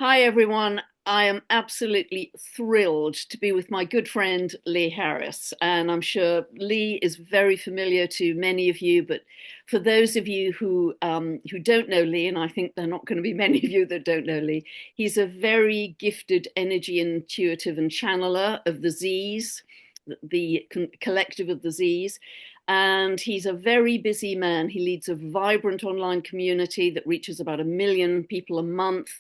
Hi, everyone. I am absolutely thrilled to be with my good friend Lee Harris. And I'm sure Lee is very familiar to many of you, but for those of you who don't know Lee, and I think there are not going to be many of you that don't know Lee, he's a very gifted energy intuitive and channeler of the Z's, the collective of the Z's. And he's a very busy man. He leads a vibrant online community that reaches about 1 million people a month.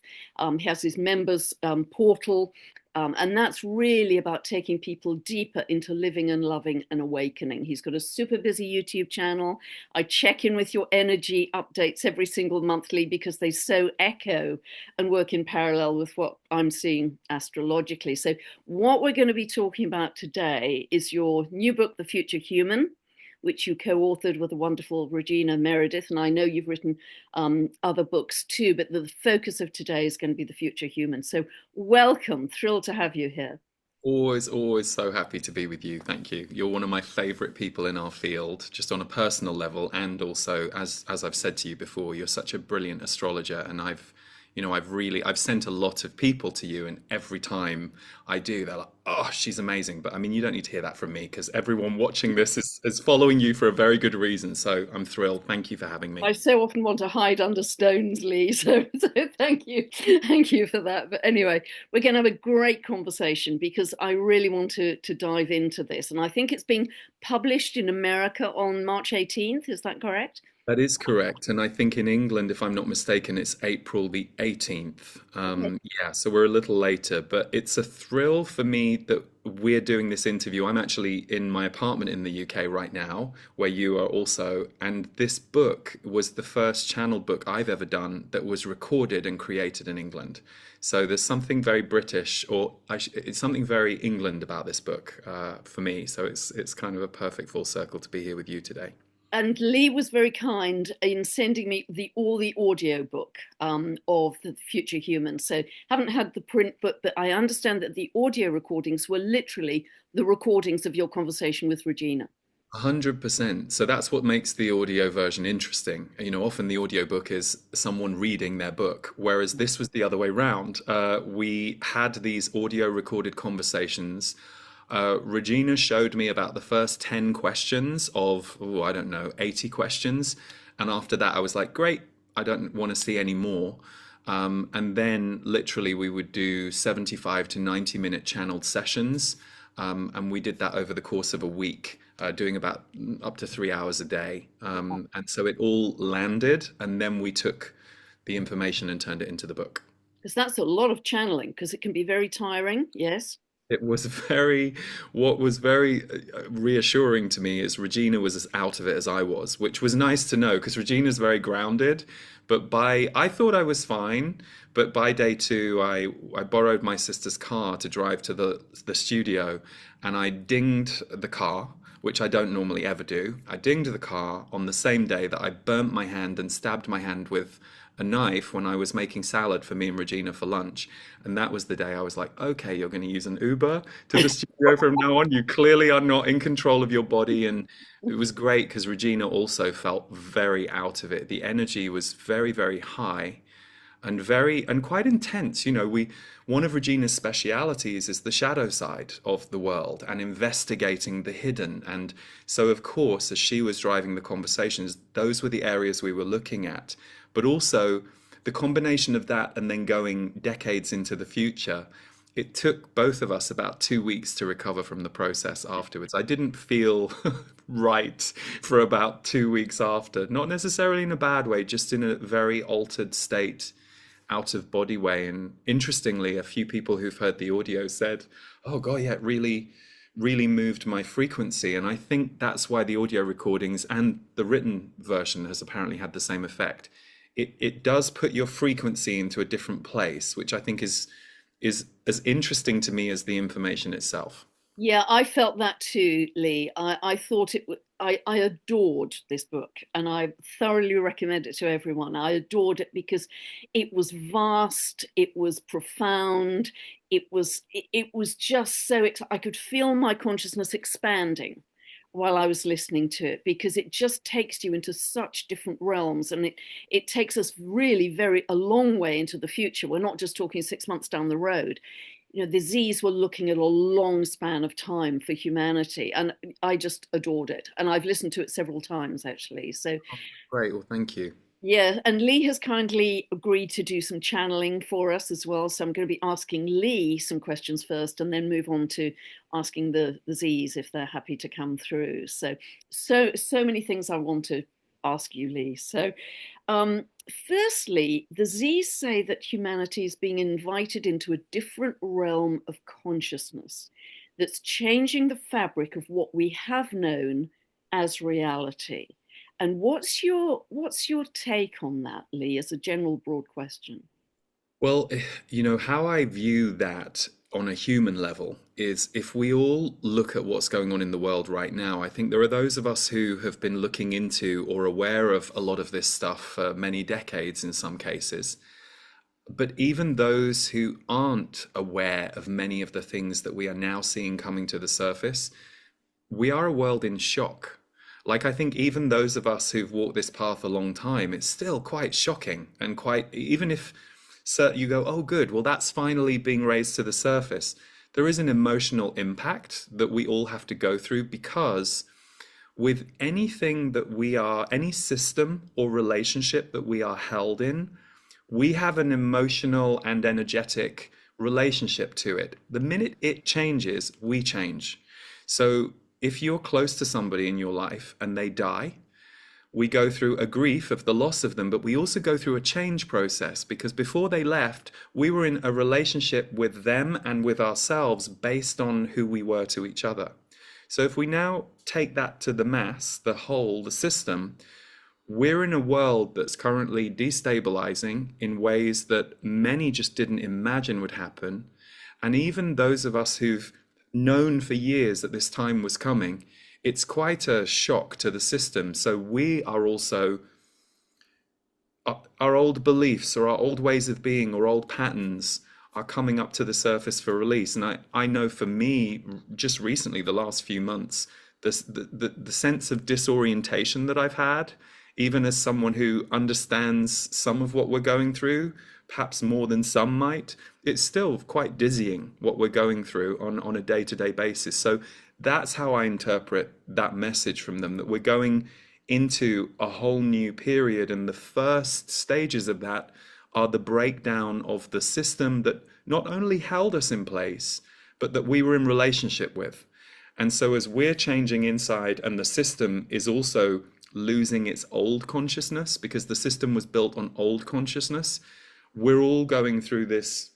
He has his members portal. And that's really about taking people deeper into living and loving and awakening. He's got a super busy YouTube channel. I check in with your energy updates every single monthly because they so echo and work in parallel with what I'm seeing astrologically. So, what we're going to be talking about today is your new book, The Future Human, which you co-authored with the wonderful Regina Meredith. And I know you've written other books too, but the focus of today is going to be The Future Human. So welcome, thrilled to have you here. Always so happy to be with you. Thank you. You're one of my favorite people in our field, just on a personal level, and also as I've said to you before, you're such a brilliant astrologer, and I've sent a lot of people to you, and every time I do, they're like, "Oh, she's amazing." But I mean, you don't need to hear that from me because everyone watching this is following you for a very good reason. So I'm thrilled. Thank you for having me. I so often want to hide under stones, Lee. So thank you. Thank you for that. But anyway, we're going to have a great conversation because I really want to dive into this. And I think it's being published in America on March 18th. Is that correct? That is correct. And I think in England, if I'm not mistaken, it's April the 18th. Okay. Yeah, so we're a little later, but it's a thrill for me that we're doing this interview. I'm actually in my apartment in the UK right now, where you are also. And this book was the first channel book I've ever done that was recorded and created in England. So there's something very British, or it's something very England about this book for me. So it's kind of a perfect full circle to be here with you today. And Lee was very kind in sending me the audio book of the Future Human. So haven't had the print book, but I understand that the audio recordings were literally the recordings of your conversation with Regina. 100%. So that's what makes the audio version interesting. Often the audiobook is someone reading their book, whereas this was the other way round. We had these audio recorded conversations. Regina showed me about the first 10 questions of, oh, I don't know, 80 questions. And after that, I was like, great, I don't want to see any more. And then literally we would do 75 to 90-minute channeled sessions. And we did that over the course of a week, doing about up to 3 hours a day. And so it all landed, and then we took the information and turned it into the book. Because that's a lot of channeling, because it can be very tiring. Yes. It was what was very reassuring to me is Regina was as out of it as I was, which was nice to know because Regina's very grounded. I thought I was fine, but by day two, I borrowed my sister's car to drive to the studio, and I dinged the car, which I don't normally ever do. I dinged the car on the same day that I burnt my hand and stabbed my hand with a knife when I was making salad for me and Regina for lunch. And that was the day I was like, okay, you're going to use an Uber to the studio from now on. You clearly are not in control of your body. And it was great because Regina also felt very out of it. The energy was very high and quite intense. One of Regina's specialities is the shadow side of the world and investigating the hidden. And so, of course, as she was driving the conversations, those were the areas we were looking at. But also the combination of that and then going decades into the future. It took both of us about 2 weeks to recover from the process afterwards. I didn't feel right for about 2 weeks after, not necessarily in a bad way, just in a very altered state, out of body way. And interestingly, a few people who've heard the audio said, "Oh God, yeah, it really moved my frequency." And I think that's why the audio recordings and the written version has apparently had the same effect. It does put your frequency into a different place, which I think is as interesting to me as the information itself. Yeah, I felt that too, Lee. I thought I adored this book and I thoroughly recommend it to everyone. I adored it because it was vast, it was profound, it was just so I could feel my consciousness expanding. while I was listening to it, because it just takes you into such different realms, and it takes us really very a long way into the future. We're not just talking 6 months down the road. You know, the Z's were looking at a long span of time for humanity, and I just adored it. And I've listened to it several times actually. So Great. Well, thank you. yeah, and Lee has kindly agreed to do some channeling for us as well. So I'm going to be asking Lee some questions first and then move on to asking the Z's if they're happy to come through. So many things I want to ask you, Lee. So firstly, the Z's say that humanity is being invited into a different realm of consciousness that's changing the fabric of what we have known as reality. And what's your take on that, Lee, as a general broad question? Well, how I view that on a human level is if we all look at what's going on in the world right now, I think there are those of us who have been looking into or aware of a lot of this stuff for many decades in some cases. But even those who aren't aware of many of the things that we are now seeing coming to the surface, we are a world in shock. Like, I think even those of us who've walked this path a long time, it's still quite shocking and quite, even if you go, oh, good, well, that's finally being raised to the surface. There is an emotional impact that we all have to go through because with anything that we are, any system or relationship that we are held in, we have an emotional and energetic relationship to it. The minute it changes, we change. So if you're close to somebody in your life and they die, we go through a grief of the loss of them, but we also go through a change process because before they left, we were in a relationship with them and with ourselves based on who we were to each other. So if we now take that to the mass, the whole, the system, we're in a world that's currently destabilizing in ways that many just didn't imagine would happen. And even those of us who've known for years that this time was coming, it's quite a shock to the system. So we are also, our old beliefs or our old ways of being or old patterns are coming up to the surface for release. And I know for me, just recently, the last few months, the sense of disorientation that I've had, even as someone who understands some of what we're going through, perhaps more than some might, it's still quite dizzying what we're going through on a day-to-day basis. So that's how I interpret that message from them, that we're going into a whole new period. And the first stages of that are the breakdown of the system that not only held us in place, but that we were in relationship with. And so as we're changing inside and the system is also losing its old consciousness because the system was built on old consciousness, we're all going through this,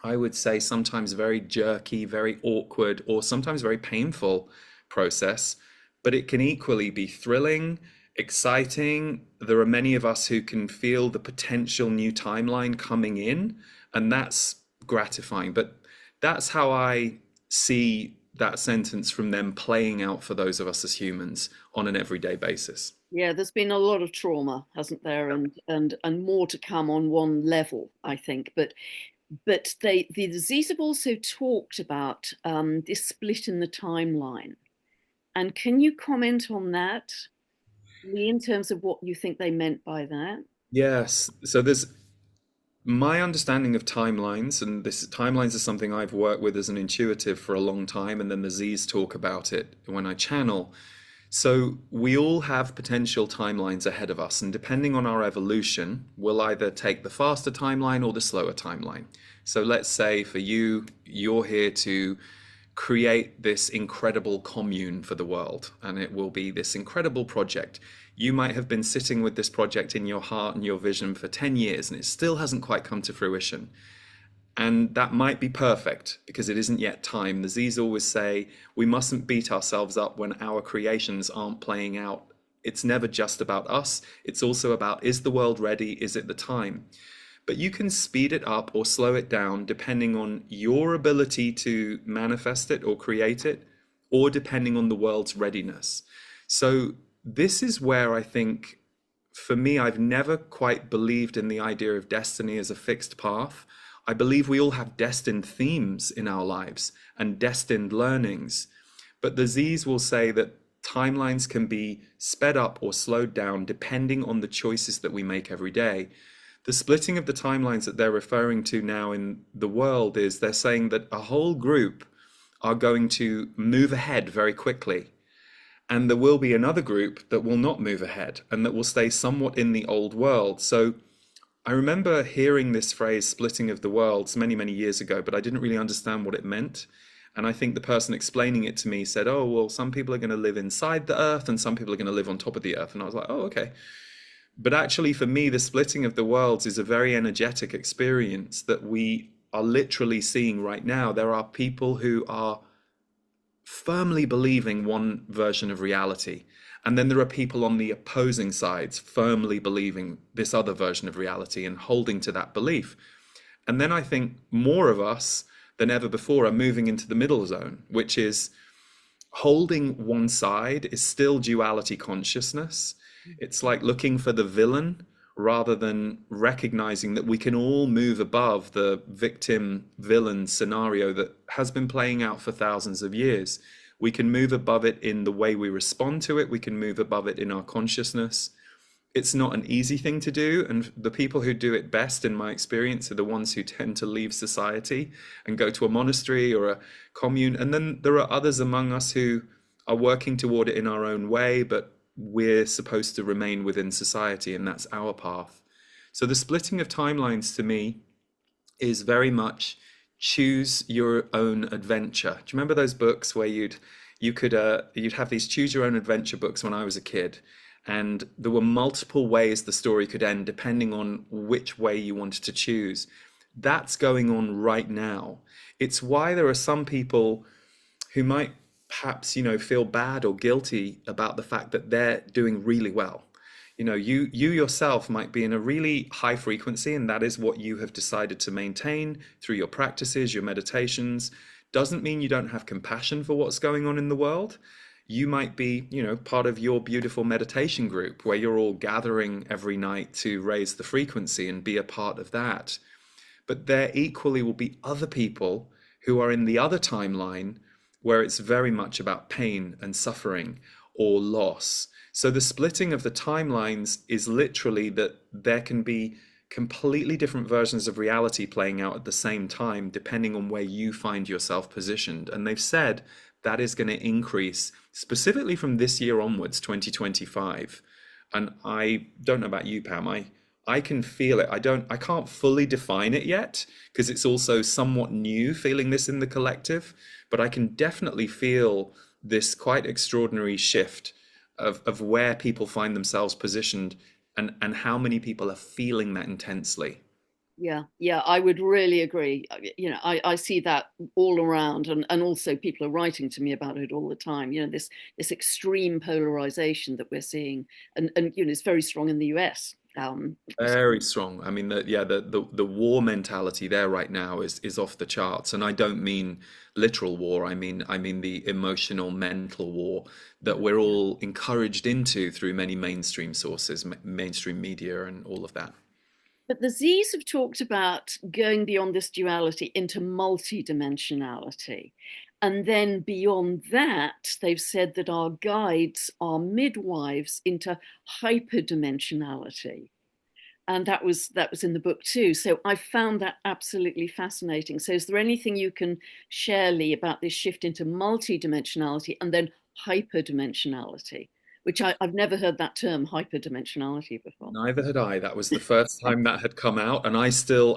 I would say, sometimes very jerky, very awkward, or sometimes very painful process, but it can equally be thrilling, exciting. There are many of us who can feel the potential new timeline coming in, and that's gratifying. But that's how I see that sentence from them playing out for those of us as humans on an everyday basis. Yeah, there's been a lot of trauma, hasn't there, and more to come on one level, I think. But the disease have also talked about this split in the timeline. And can you comment on that, Lee, in terms of what you think they meant by that? Yes. So there's my understanding of timelines, and this timelines is something I've worked with as an intuitive for a long time, and then the Z's talk about it when I channel. So we all have potential timelines ahead of us, and depending on our evolution, we'll either take the faster timeline or the slower timeline. So let's say for you, you're here to create this incredible commune for the world, and it will be this incredible project. You might have been sitting with this project in your heart and your vision for 10 years, and it still hasn't quite come to fruition. And that might be perfect because it isn't yet time. The Z's always say we mustn't beat ourselves up when our creations aren't playing out. It's never just about us. It's also about, is the world ready? Is it the time? But you can speed it up or slow it down depending on your ability to manifest it or create it, or depending on the world's readiness. So this is where I think, for me, I've never quite believed in the idea of destiny as a fixed path. I believe we all have destined themes in our lives and destined learnings. But the Z's will say that timelines can be sped up or slowed down depending on the choices that we make every day. The splitting of the timelines that they're referring to now in the world is they're saying that a whole group are going to move ahead very quickly, and there will be another group that will not move ahead and that will stay somewhat in the old world. So I remember hearing this phrase, splitting of the worlds, many, many years ago, but I didn't really understand what it meant. And I think the person explaining it to me said, oh, well, some people are going to live inside the earth and some people are going to live on top of the earth. And I was like, oh, okay. But actually, for me, the splitting of the worlds is a very energetic experience that we are literally seeing right now. There are people who are firmly believing one version of reality. And then there are people on the opposing sides firmly believing this other version of reality and holding to that belief. And then I think more of us than ever before are moving into the middle zone, which is holding one side is still duality consciousness. It's like looking for the villain rather than recognizing that we can all move above the victim villain scenario that has been playing out for thousands of years. We can move above it in the way we respond to it. We can move above it in our consciousness. It's not an easy thing to do, and the people who do it best, in my experience, are the ones who tend to leave society and go to a monastery or a commune. And then there are others among us who are working toward it in our own way, but we're supposed to remain within society, and that's our path. So the splitting of timelines to me is very much choose your own adventure. Do you remember those books where you'd have these choose your own adventure books when I was a kid? And there were multiple ways the story could end depending on which way you wanted to choose. That's going on right now. It's why there are some people who might perhaps, feel bad or guilty about the fact that they're doing really well. You yourself might be in a really high frequency, and that is what you have decided to maintain through your practices, your meditations. Doesn't mean you don't have compassion for what's going on in the world. You might be, part of your beautiful meditation group where you're all gathering every night to raise the frequency and be a part of that. But there equally will be other people who are in the other timeline where it's very much about pain and suffering or loss. So the splitting of the timelines is literally that there can be completely different versions of reality playing out at the same time, depending on where you find yourself positioned. And they've said that is going to increase specifically from this year onwards, 2025. And I don't know about you, Pam, I can feel it. I can't fully define it yet because it's also somewhat new feeling this in the collective, but I can definitely feel this quite extraordinary shift of where people find themselves positioned and how many people are feeling that intensely. Yeah, I would really agree. I see that all around, and also people are writing to me about it all the time. This extreme polarization that we're seeing, and it's very strong in the US. Very strong. I mean, the war mentality there right now is off the charts, and I don't mean literal war. I mean the emotional, mental war that we're all encouraged into through many mainstream sources, mainstream media, and all of that. But the Z's have talked about going beyond this duality into multidimensionality. And then beyond that, they've said that our guides are midwives into hyperdimensionality. And that was in the book too. So I found that absolutely fascinating. So is there anything you can share, Lee, about this shift into multidimensionality and then hyperdimensionality? Which I've never heard that term hyperdimensionality before. Neither had I. That was the first time that had come out, and I'm still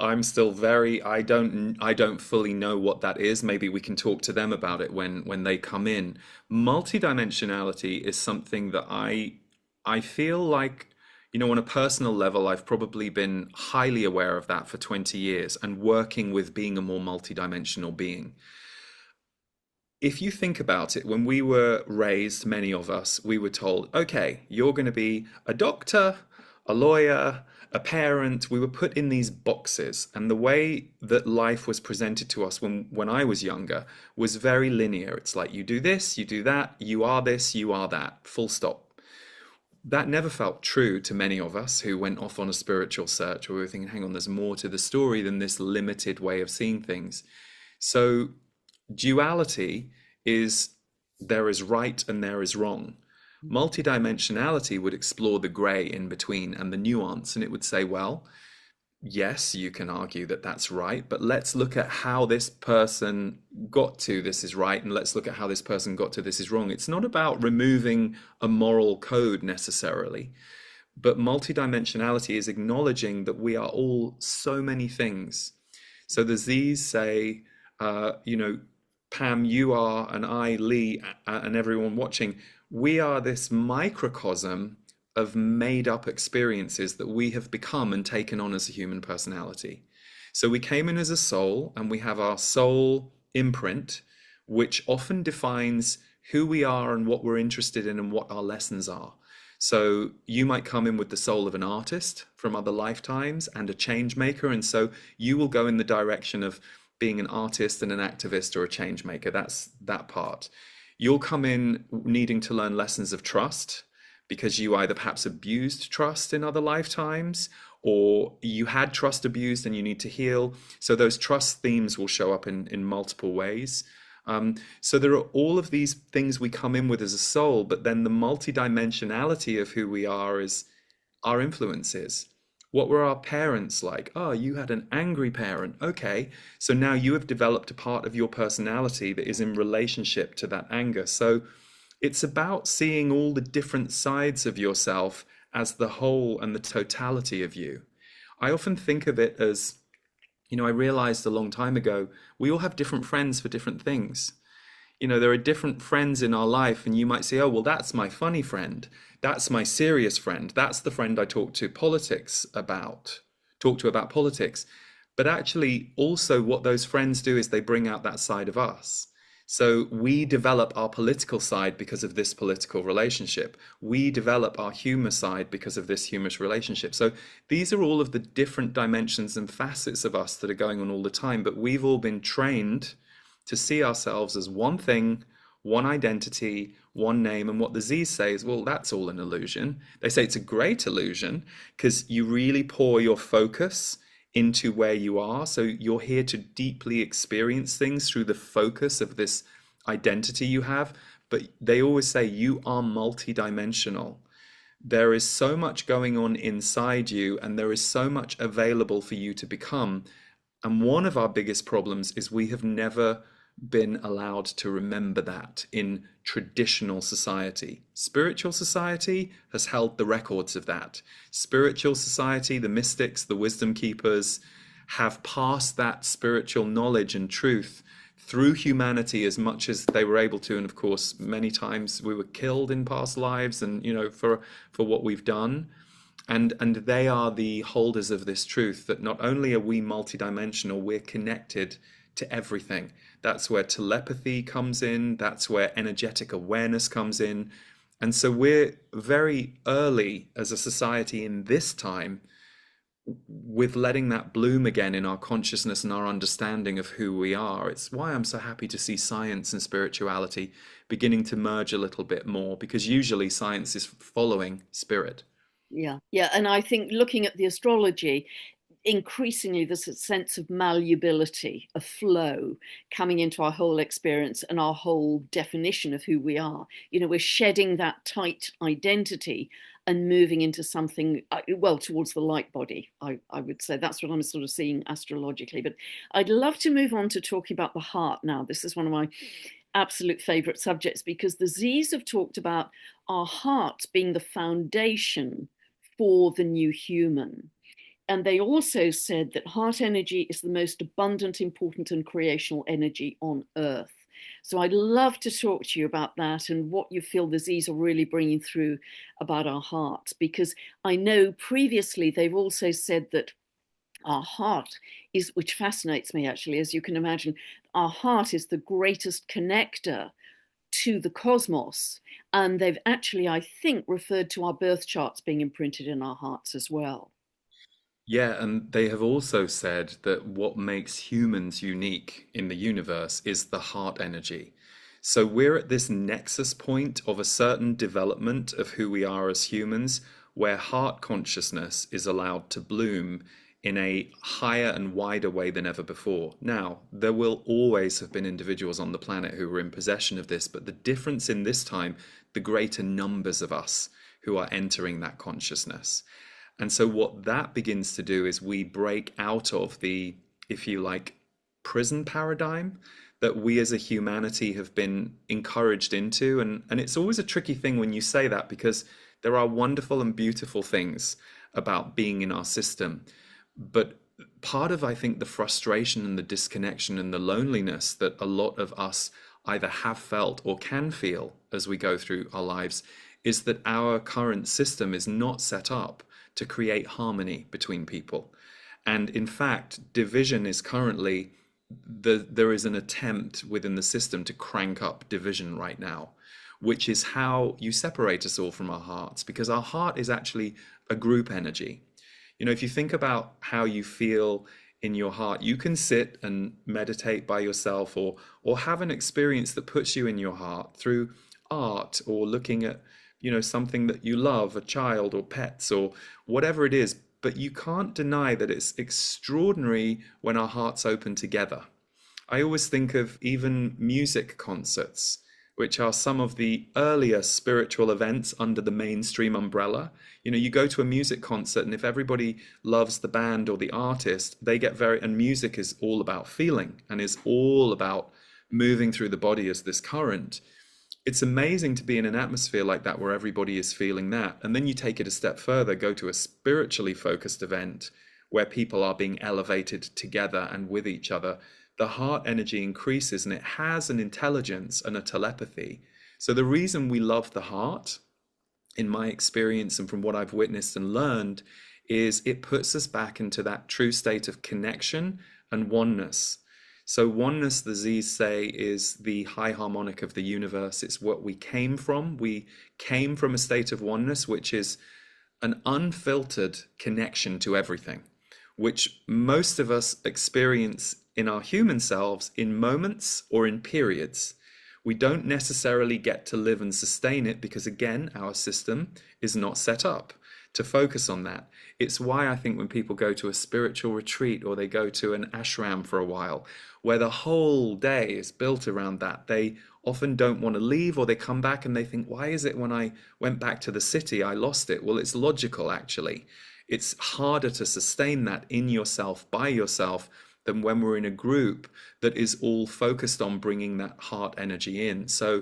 very, I don't fully know what that is. Maybe we can talk to them about it when they come in. Multidimensionality is something that I feel like, on a personal level, I've probably been highly aware of that for 20 years and working with being a more multidimensional being. If you think about it, when we were raised, many of us, we were told, okay, you're going to be a doctor, a lawyer, a parent. We were put in these boxes. And the way that life was presented to us when I was younger was very linear. It's like, you do this, you do that, you are this, you are that, full stop. That never felt true to many of us who went off on a spiritual search, where we were thinking, hang on, there's more to the story than this limited way of seeing things. So duality is there is right and there is wrong. Multidimensionality would explore the gray in between and the nuance, and it would say, well, yes, you can argue that that's right, but let's look at how this person got to this is right, and let's look at how this person got to this is wrong. It's not about removing a moral code necessarily, but multidimensionality is acknowledging that we are all so many things. So the Z's say, you know, Pam, you are, and I, Lee, and everyone watching, we are this microcosm of made up experiences that we have become and taken on as a human personality. So we came in as a soul, and we have our soul imprint, which often defines who we are and what we're interested in and what our lessons are. So you might come in with the soul of an artist from other lifetimes and a change maker. And so you will go in the direction of being an artist and an activist or a change maker. That's that part. You'll come in needing to learn lessons of trust because you either perhaps abused trust in other lifetimes, or you had trust abused and you need to heal. So those trust themes will show up in multiple ways. So there are all of these things we come in with as a soul, but then the multidimensionality of who we are is our influences. What were our parents like? Oh, you had an angry parent. Okay, so now you have developed a part of your personality that is in relationship to that anger. So it's about seeing all the different sides of yourself as the whole and the totality of you. I often think of it as, you know, I realized a long time ago, we all have different friends for different things. You know, there are different friends in our life, and you might say, oh, well, that's my funny friend. That's my serious friend. That's the friend I talk to about politics. But actually, also what those friends do is they bring out that side of us. So we develop our political side because of this political relationship. We develop our humor side because of this humorous relationship. So these are all of the different dimensions and facets of us that are going on all the time. But we've all been trained to see ourselves as one thing, one identity, one name. And what the Z's say is, well, that's all an illusion. They say it's a great illusion because you really pour your focus into where you are. So you're here to deeply experience things through the focus of this identity you have. But they always say you are multidimensional. There is so much going on inside you, and there is so much available for you to become. And one of our biggest problems is we have never been allowed to remember that in traditional society. Spiritual society has held the records of that. Spiritual society, the mystics, the wisdom keepers, have passed that spiritual knowledge and truth through humanity as much as they were able to. And of course, many times we were killed in past lives, and, you know, for what we've done. And they are the holders of this truth that not only are we multidimensional, we're connected to everything. That's where telepathy comes in. That's where energetic awareness comes in. And so we're very early as a society in this time with letting that bloom again in our consciousness and our understanding of who we are. It's why I'm so happy to see science and spirituality beginning to merge a little bit more, because usually science is following spirit. Yeah. And I think looking at the astrology, increasingly there's a sense of malleability, a flow coming into our whole experience and our whole definition of who we are. You know, we're shedding that tight identity and moving into something, well, towards the light body. I would say that's what I'm sort of seeing astrologically. But I'd love to move on to talking about the heart now. This is one of my absolute favorite subjects, because the Z's have talked about our heart being the foundation for the new human. And they also said that heart energy is the most abundant, important, and creational energy on earth. So I'd love to talk to you about that and what you feel the Z's are really bringing through about our heart, because I know previously they've also said that our heart is, which fascinates me actually, as you can imagine, our heart is the greatest connector to the cosmos. And they've actually, I think, referred to our birth charts being imprinted in our hearts as well. Yeah, and they have also said that what makes humans unique in the universe is the heart energy. So we're at this nexus point of a certain development of who we are as humans, where heart consciousness is allowed to bloom in a higher and wider way than ever before. Now, there will always have been individuals on the planet who were in possession of this, but the difference in this time, the greater numbers of us who are entering that consciousness. And so, what that begins to do is we break out of the, if you like, prison paradigm that we as a humanity have been encouraged into. And it's always a tricky thing when you say that, because there are wonderful and beautiful things about being in our system. But part of, I think, the frustration and the disconnection and the loneliness that a lot of us either have felt or can feel as we go through our lives is that our current system is not set up to create harmony between people. And in fact, division is currently, there is an attempt within the system to crank up division right now, which is how you separate us all from our hearts, because our heart is actually a group energy. You know, if you think about how you feel in your heart, you can sit and meditate by yourself, or have an experience that puts you in your heart through art, or looking at, you know, something that you love, a child or pets or whatever it is. But you can't deny that it's extraordinary when our hearts open together. I always think of even music concerts, which are some of the earlier spiritual events under the mainstream umbrella. You know, you go to a music concert, and if everybody loves the band or the artist, they get very, and music is all about feeling and is all about moving through the body as this current. It's amazing to be in an atmosphere like that where everybody is feeling that. And then you take it a step further, go to a spiritually focused event where people are being elevated together and with each other. The heart energy increases, and it has an intelligence and a telepathy. So the reason we love the heart, in my experience and from what I've witnessed and learned, is it puts us back into that true state of connection and oneness. So oneness, the Z's say, is the high harmonic of the universe. It's what we came from. We came from a state of oneness, which is an unfiltered connection to everything, which most of us experience in our human selves in moments or in periods. We don't necessarily get to live and sustain it because, again, our system is not set up to focus on that. It's why I think when people go to a spiritual retreat or they go to an ashram for a while, where the whole day is built around that, they often don't want to leave, or they come back and they think, why is it when I went back to the city, I lost it? Well, it's logical, actually. It's harder to sustain that in yourself, by yourself, than when we're in a group that is all focused on bringing that heart energy in. So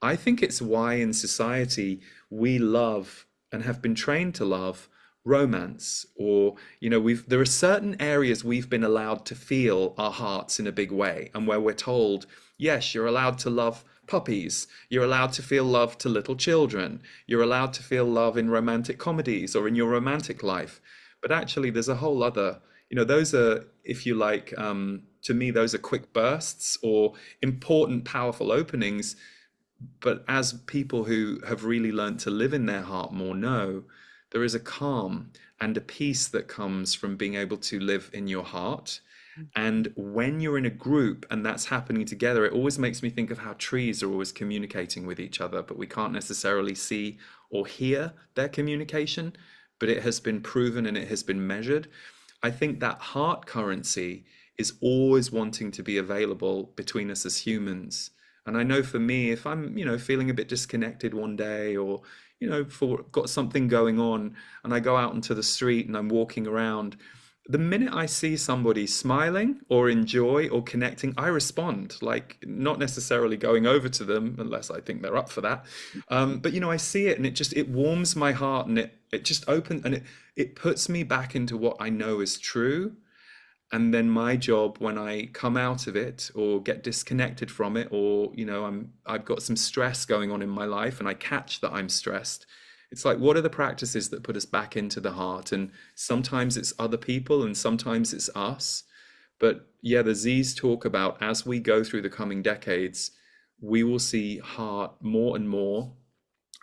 I think it's why in society we love and have been trained to love romance, or, you know, there are certain areas we've been allowed to feel our hearts in a big way, and where we're told, yes, you're allowed to love puppies, you're allowed to feel love to little children, you're allowed to feel love in romantic comedies or in your romantic life. But actually there's a whole other, you know, those are, if you like, to me, those are quick bursts or important, powerful openings. But as people who have really learned to live in their heart more know, there is a calm and a peace that comes from being able to live in your heart. And when you're in a group and that's happening together, it always makes me think of how trees are always communicating with each other, but we can't necessarily see or hear their communication, but it has been proven and it has been measured. I think that heart currency is always wanting to be available between us as humans. And I know for me, if I'm, you know, feeling a bit disconnected one day, or, you know, got something going on, and I go out into the street and I'm walking around, the minute I see somebody smiling or in joy or connecting, I respond, like not necessarily going over to them unless I think they're up for that. But, you know, I see it and it warms my heart, and it just opens, and it puts me back into what I know is true. And then my job when I come out of it or get disconnected from it, or, you know, I've got some stress going on in my life and I catch that I'm stressed. It's like, what are the practices that put us back into the heart? And sometimes it's other people and sometimes it's us. But yeah, the Z's talk about, as we go through the coming decades, we will see heart more and more.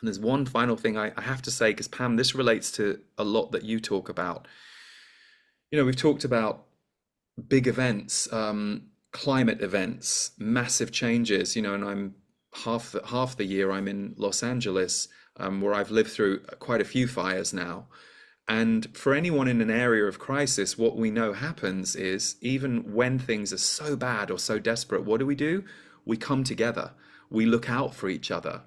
And there's one final thing I have to say, because Pam, this relates to a lot that you talk about. You know, we've talked about big events, climate events, massive changes, you know, and I'm half the year I'm in Los Angeles, where I've lived through quite a few fires now. And for anyone in an area of crisis, what we know happens is even when things are so bad or so desperate, what do? We come together. We look out for each other.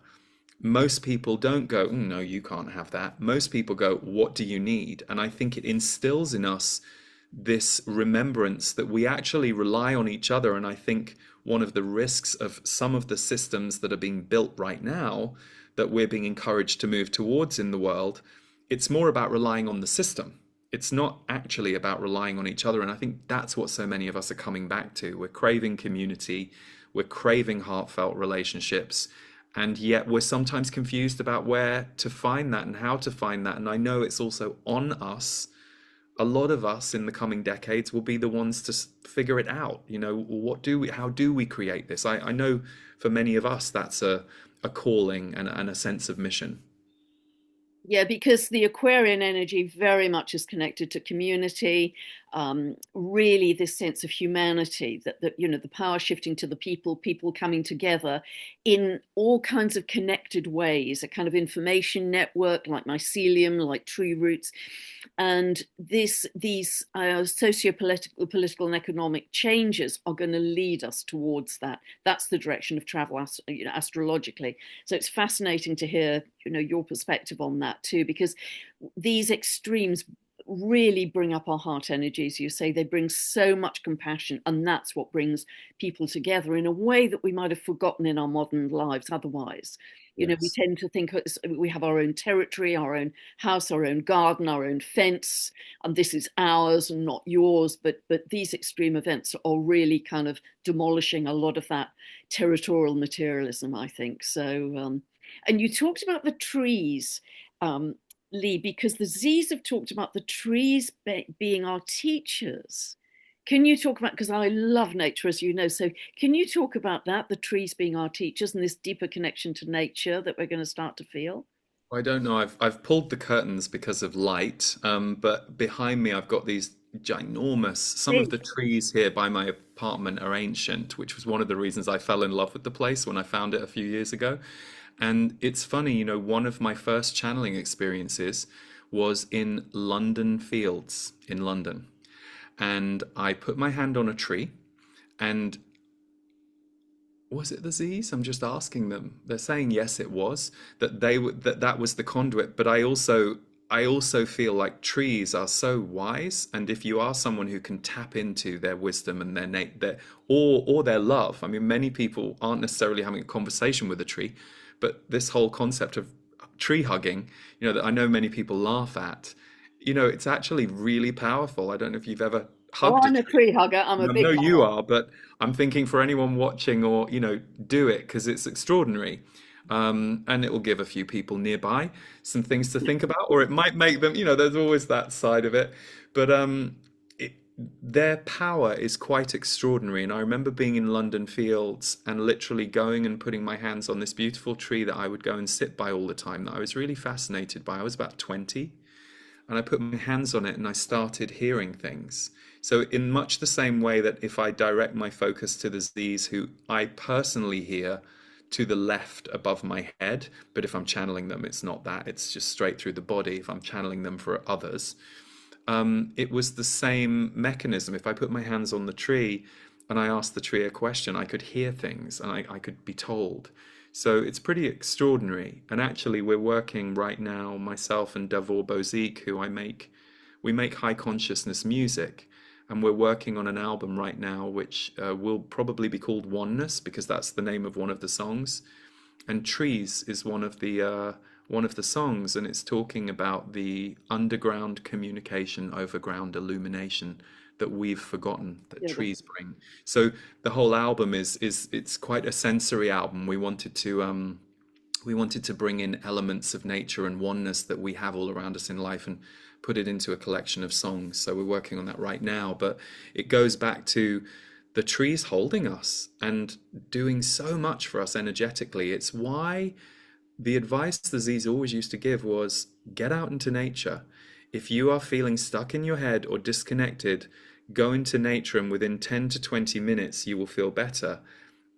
Most people don't go, "Mm, no, you can't have that." Most people go, what do you need? And I think it instills in us this remembrance that we actually rely on each other. And I think one of the risks of some of the systems that are being built right now, that we're being encouraged to move towards in the world, it's more about relying on the system. It's not actually about relying on each other. And I think that's what so many of us are coming back to. We're craving community, we're craving heartfelt relationships, and yet we're sometimes confused about where to find that and how to find that. And I know it's also on us. A lot of us in the coming decades will be the ones to figure it out. How do we create this? I know for many of us, that's a calling and a sense of mission. Yeah, because the Aquarian energy very much is connected to community, really this sense of humanity, that the power shifting to the people, people coming together in all kinds of connected ways, a kind of information network like mycelium, like tree roots. And these socio-political, political and economic changes are going to lead us towards that. That's the direction of travel, astrologically. So it's fascinating to hear, your perspective on that too, because these extremes really bring up our heart energies. You say they bring so much compassion, and that's what brings people together in a way that we might have forgotten in our modern lives otherwise. We Yes. tend to think we have our own territory, our own house, our own garden, our own fence, and this is ours and not yours. But these extreme events are really kind of demolishing a lot of that territorial materialism, I think. So, and you talked about the trees. Um, Lee, because the Z's have talked about the trees being our teachers. Can you talk about, because I love nature, as you know, so can you talk about that, the trees being our teachers and this deeper connection to nature that we're going to start to feel? I don't know. I've pulled the curtains because of light, but behind me I've got these ginormous. Some of Big. the trees here by my apartment are ancient, which was one of the reasons I fell in love with the place when I found it a few years ago. And it's funny, one of my first channeling experiences was in London Fields in London. And I put my hand on a tree, and was it the Z's? I'm just asking them. They're saying yes, it was that that was the conduit. But I also feel like trees are so wise, and if you are someone who can tap into their wisdom and or their love. I mean, many people aren't necessarily having a conversation with a tree, but this whole concept of tree hugging, that I know many people laugh at, it's actually really powerful. I don't know if you've ever Oh, hugged a I'm a tree. tree hugger. I'm a I big know you hugger. are, but I'm thinking for anyone watching or, do it because it's extraordinary. And it will give a few people nearby some things to think about, or it might make them, there's always that side of it. But it, their power is quite extraordinary. And I remember being in London Fields and literally going and putting my hands on this beautiful tree that I would go and sit by all the time, that I was really fascinated by. I was about 20, and I put my hands on it and I started hearing things. So, in much the same way that if I direct my focus to the Z's who I personally hear to the left above my head, but if I'm channeling them, it's not that, it's just straight through the body. If I'm channeling them for others, it was the same mechanism. If I put my hands on the tree and I asked the tree a question, I could hear things and I could be told. So it's pretty extraordinary. And actually, we're working right now, myself and Davor Bozik, we make high consciousness music. And we're working on an album right now, which will probably be called Oneness, because that's the name of one of the songs. And Trees is one of the songs, and it's talking about the underground communication, overground illumination that we've forgotten that trees Beautiful. bring. So the whole album is it's quite a sensory album. We wanted to bring in elements of nature and oneness that we have all around us in life and put it into a collection of songs. So we're working on that right now. But it goes back to the trees holding us and doing so much for us energetically. It's why the advice the Z's always used to give was get out into nature. If you are feeling stuck in your head or disconnected, go into nature, and within 10 to 20 minutes, you will feel better.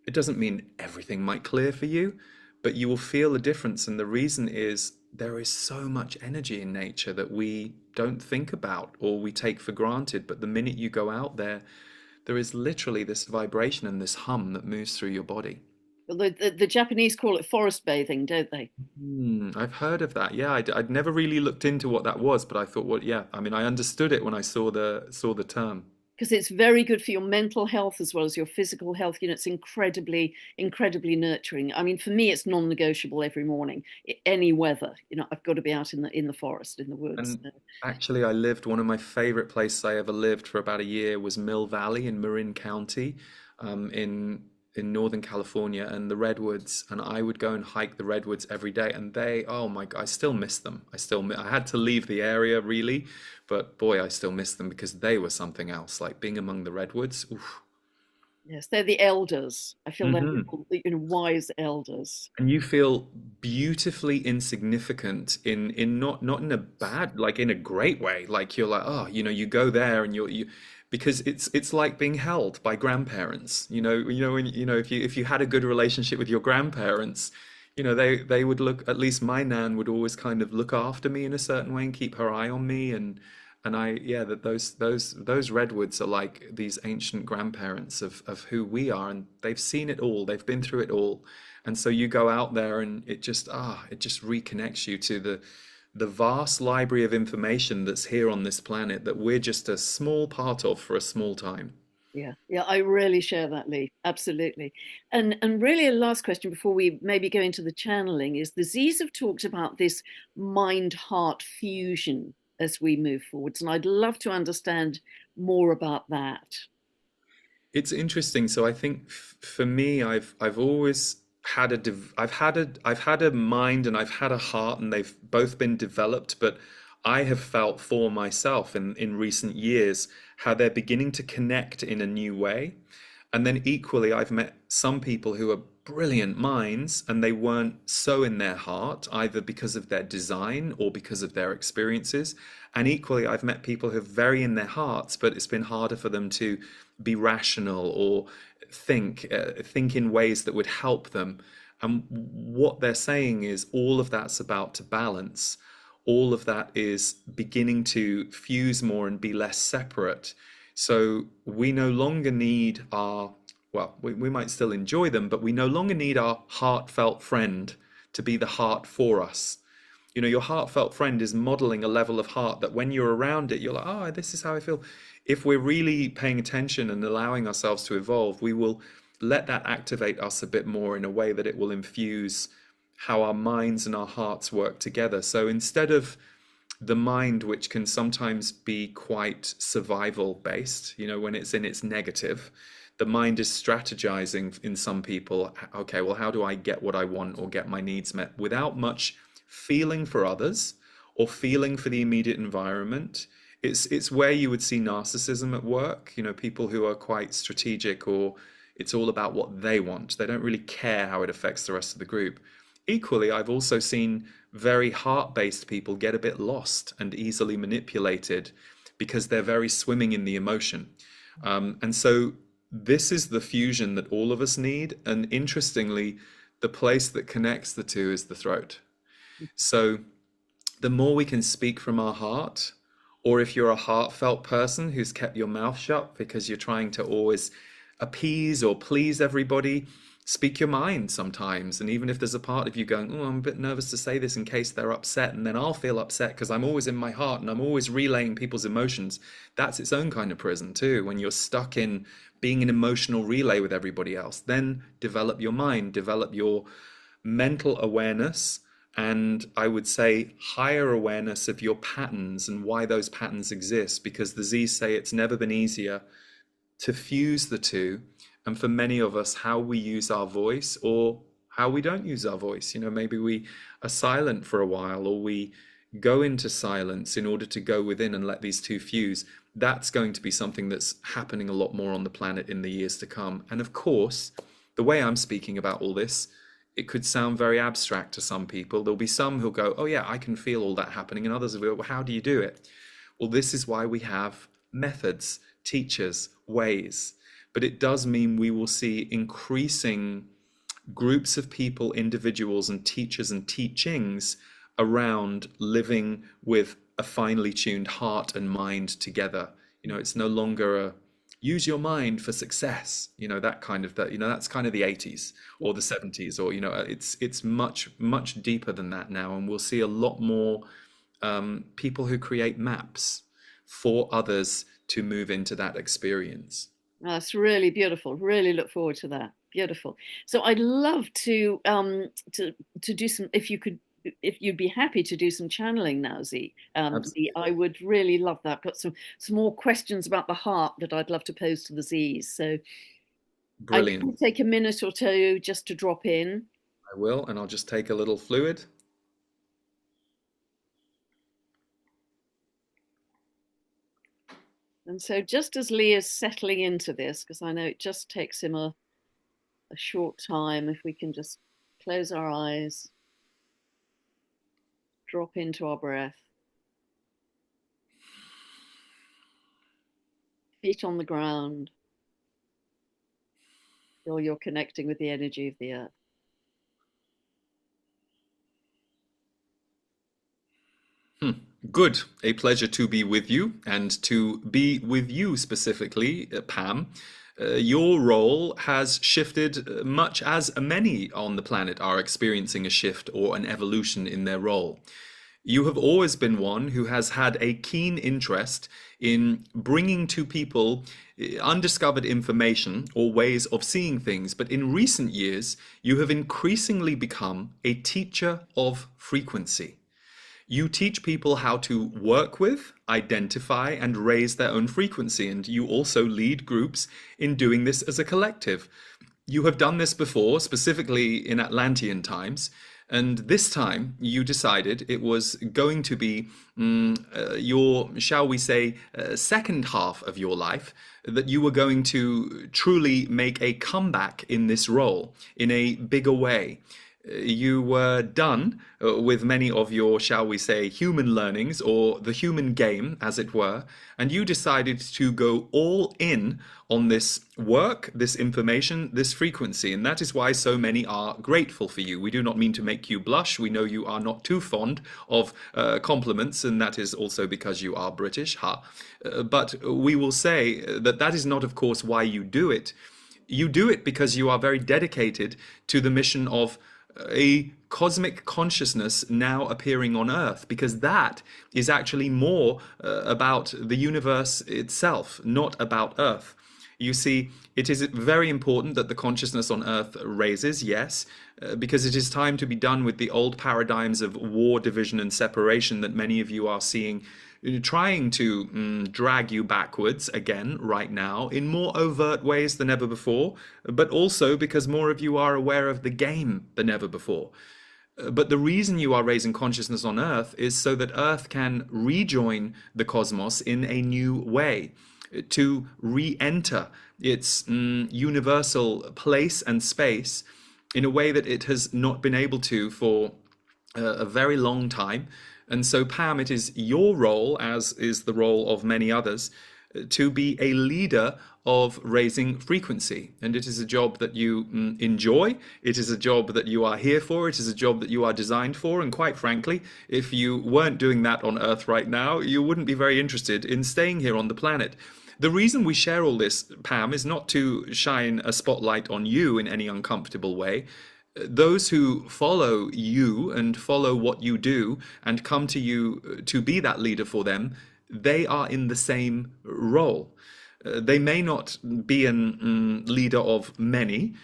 It doesn't mean everything might clear for you, but you will feel a difference. And the reason is there is so much energy in nature that we don't think about or we take for granted. But the minute you go out there, there is literally this vibration and this hum that moves through your body. The Japanese call it forest bathing, don't they? I've heard of that. Yeah, I'd never really looked into what that was, but I thought, well, yeah, I mean, I understood it when I saw the term. Because it's very good for your mental health as well as your physical health. You know, it's incredibly nurturing. I mean, for me, it's non-negotiable every morning, any weather. You know, I've got to be out in the forest, in the woods. And actually, one of my favorite places I ever lived for about a year was Mill Valley in Marin County, in Northern California, and the redwoods. And I would go and hike the redwoods every day. And oh my God, I still miss them. I had to leave the area really, but boy, I still miss them because they were something else. Like being among the redwoods. Oof. Yes, they're the elders. I feel they're Hmm. wise elders. And you feel beautifully insignificant in not in a bad, like in a great way. Like you're like, oh, you go there and because it's like being held by grandparents. If you had a good relationship with your grandparents, they would look, at least my nan would always kind of look after me in a certain way and keep her eye on me. And yeah, that those redwoods are like these ancient grandparents of who we are, and they've seen it all, they've been through it all. And so you go out there and it just reconnects you to the vast library of information that's here on this planet that we're just a small part of for a small time. Yeah, yeah, I really share that, Lee. Absolutely. And really a last question before we maybe go into the channeling is the Z's have talked about this mind-heart fusion as we move forwards. And I'd love to understand more about that. It's interesting. So I think for me, I've always had I've had a mind and I've had a heart, and they've both been developed. But I have felt for myself in recent years how they're beginning to connect in a new way. And then equally, I've met some people who are brilliant minds and they weren't so in their heart, either because of their design or because of their experiences. And equally, I've met people who are very in their hearts, but it's been harder for them to be rational or think in ways that would help them. And what they're saying is all of that's about to balance. All of that is beginning to fuse more and be less separate. So we no longer need we might still enjoy them, but we no longer need our heartfelt friend to be the heart for us. Your heartfelt friend is modeling a level of heart that when you're around it, you're like, oh, this is how I feel. If we're really paying attention and allowing ourselves to evolve, we will let that activate us a bit more in a way that it will infuse how our minds and our hearts work together. So instead of the mind, which can sometimes be quite survival based, when it's in its negative, the mind is strategizing in some people. Okay, well, how do I get what I want or get my needs met without much feeling for others or feeling for the immediate environment? It's where you would see narcissism at work, people who are quite strategic, or it's all about what they want. They don't really care how it affects the rest of the group. Equally, I've also seen very heart-based people get a bit lost and easily manipulated because they're very swimming in the emotion. And so this is the fusion that all of us need. And interestingly, the place that connects the two is the throat. So the more we can speak from our heart, or if you're a heartfelt person who's kept your mouth shut because you're trying to always appease or please everybody, speak your mind sometimes. And even if there's a part of you going, oh, I'm a bit nervous to say this in case they're upset, and then I'll feel upset because I'm always in my heart and I'm always relaying people's emotions, that's its own kind of prison too. When you're stuck in being an emotional relay with everybody else, then develop your mind, develop your mental awareness, and I would say higher awareness of your patterns and why those patterns exist, because the Z's say it's never been easier to fuse the two. And for many of us, how we use our voice or how we don't use our voice, maybe we are silent for a while, or we go into silence in order to go within and let these two fuse. That's going to be something that's happening a lot more on the planet in the years to come. And of course, the way I'm speaking about all this, it could sound very abstract to some people. There'll be some who'll go, oh yeah, I can feel all that happening. And others will go, well, how do you do it? Well, this is why we have methods, teachers, ways. But it does mean we will see increasing groups of people, individuals and teachers and teachings around living with a finely tuned heart and mind together. It's no longer a use your mind for success, that kind of that, that's kind of the 80s or the 70s, or it's much much deeper than that now, and we'll see a lot more people who create maps for others to move into that experience. That's really beautiful. Really look forward to that. Beautiful. So I'd love to do some, if you could, if you'd be happy to do some channeling now, Z. Z, I would really love that. I've got some more questions about the heart that I'd love to pose to the Z's. So I will Brilliant. take a minute or two just to drop in. I will, and I'll just take a little fluid. And so just as Lee is settling into this, because I know it just takes him a short time, if we can just close our eyes, drop into our breath, feet on the ground, feel you're connecting with the energy of the earth. Good. A pleasure to be with you, and to be with you specifically, Pam. Your role has shifted, much as many on the planet are experiencing a shift or an evolution in their role. You have always been one who has had a keen interest in bringing to people undiscovered information or ways of seeing things. But in recent years, you have increasingly become a teacher of frequency. You teach people how to work with, identify, and raise their own frequency, and you also lead groups in doing this as a collective. You have done this before, specifically in Atlantean times, and this time you decided it was going to be your, shall we say, second half of your life, that you were going to truly make a comeback in this role in a bigger way. You were done with many of your, shall we say, human learnings, or the human game, as it were, and you decided to go all in on this work, this information, this frequency, and that is why so many are grateful for you. We do not mean to make you blush. We know you are not too fond of compliments, and that is also because you are British, ha. But we will say that that is not, of course, why you do it. You do it because you are very dedicated to the mission of a cosmic consciousness now appearing on Earth, because that is actually more about the universe itself, not about Earth. You see, it is very important that the consciousness on Earth raises, yes, because it is time to be done with the old paradigms of war, division, and separation that many of you are seeing, trying to drag you backwards again right now in more overt ways than ever before, but also because more of you are aware of the game than ever before. But the reason you are raising consciousness on Earth is so that Earth can rejoin the cosmos in a new way, to re-enter its universal place and space in a way that it has not been able to for a very long time. And so, Pam, it is your role, as is the role of many others, to be a leader of raising frequency. And it is a job that you enjoy. It is a job that you are here for. It is a job that you are designed for. And quite frankly, if you weren't doing that on Earth right now, you wouldn't be very interested in staying here on the planet. The reason we share all this, Pam, is not to shine a spotlight on you in any uncomfortable way. Those who follow you and follow what you do and come to you to be that leader for them, they are in the same role. They may not be a leader of many,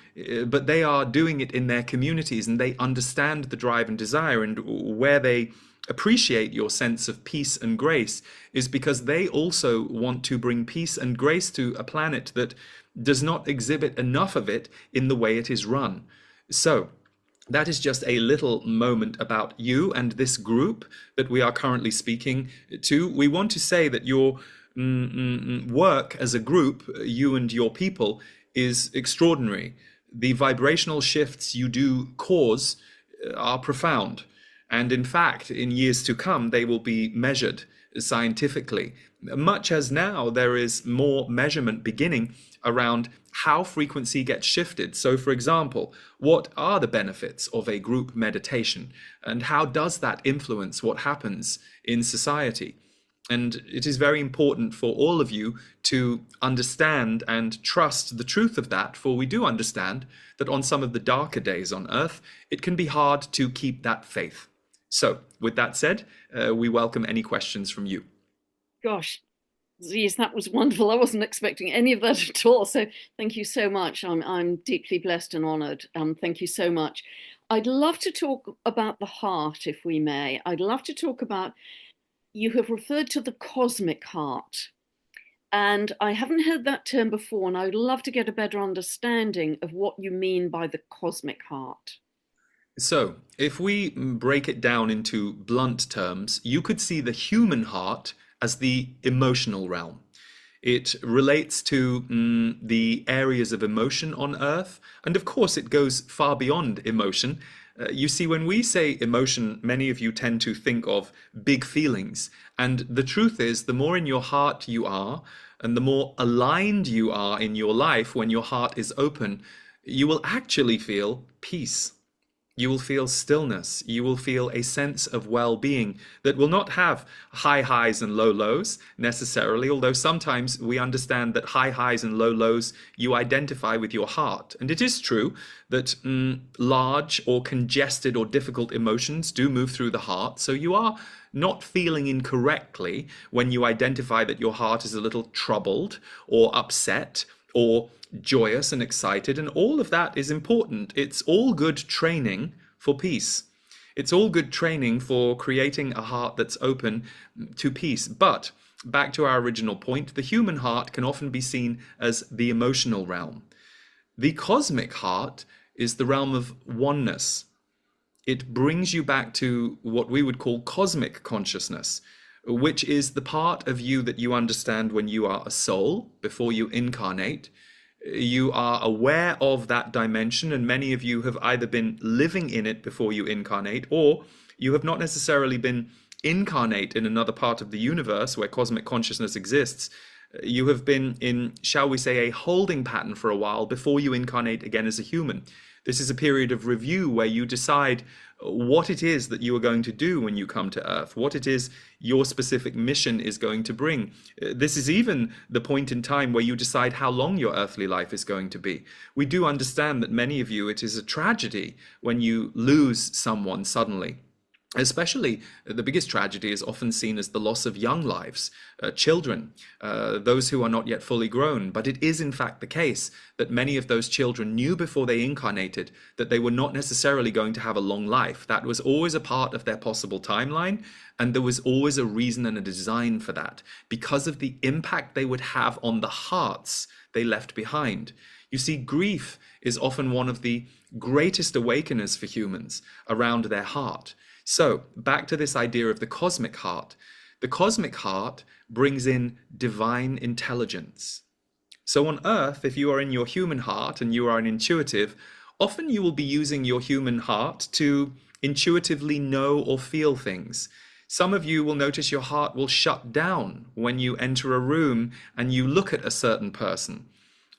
but they are doing it in their communities, and they understand the drive and desire, and where they appreciate your sense of peace and grace is because they also want to bring peace and grace to a planet that does not exhibit enough of it in the way it is run. So that is just a little moment about you and this group that we are currently speaking to. We want to say that your work as a group, you and your people, is extraordinary. The vibrational shifts you do cause are profound. And in fact, in years to come, they will be measured scientifically. Much as now there is more measurement beginning around how frequency gets shifted. So, for example, what are the benefits of a group meditation, and how does that influence what happens in society? And it is very important for all of you to understand and trust the truth of that, for we do understand that on some of the darker days on earth, it can be hard to keep that faith. So, with that said, we welcome any questions from you. Gosh, Ziz, that was wonderful. I wasn't expecting any of that at all. So thank you so much. I'm deeply blessed and honored. Thank you so much. I'd love to talk about the heart, if we may. I'd love to talk about, you have referred to the cosmic heart. And I haven't heard that term before, and I would love to get a better understanding of what you mean by the cosmic heart. So, if we break it down into blunt terms, you could see the human heart as the emotional realm. It relates to the areas of emotion on earth, and of course, it goes far beyond emotion. You see, when we say emotion, many of you tend to think of big feelings. And the truth is, the more in your heart you are, and the more aligned you are in your life when your heart is open, you will actually feel peace. You will feel stillness. You will feel a sense of well-being that will not have high highs and low lows necessarily, although sometimes we understand that high highs and low lows you identify with your heart. And it is true that large or congested or difficult emotions do move through the heart. So you are not feeling incorrectly when you identify that your heart is a little troubled or upset or joyous and excited, and all of that is important. It's all good training for peace. It's all good training for creating a heart that's open to peace. But back to our original point, the human heart can often be seen as the emotional realm. The cosmic heart is the realm of oneness. It brings you back to what we would call cosmic consciousness, which is the part of you that you understand when you are a soul before you incarnate. You are aware of that dimension, and many of you have either been living in it before you incarnate, or you have not necessarily been incarnate in another part of the universe where cosmic consciousness exists. You have been in, shall we say, a holding pattern for a while before you incarnate again as a human. This is a period of review where you decide what it is that you are going to do when you come to Earth, what it is your specific mission is going to bring. This is even the point in time where you decide how long your earthly life is going to be. We do understand that many of you, it is a tragedy when you lose someone suddenly. Especially, the biggest tragedy is often seen as the loss of young lives, children, those who are not yet fully grown. But it is in fact the case that many of those children knew before they incarnated that they were not necessarily going to have a long life. That was always a part of their possible timeline, and there was always a reason and a design for that, because of the impact they would have on the hearts they left behind. You see, grief is often one of the greatest awakeners for humans around their heart. So, back to this idea of the cosmic heart. The cosmic heart brings in divine intelligence. So on Earth, if you are in your human heart and you are an intuitive, often you will be using your human heart to intuitively know or feel things. Some of you will notice your heart will shut down when you enter a room and you look at a certain person.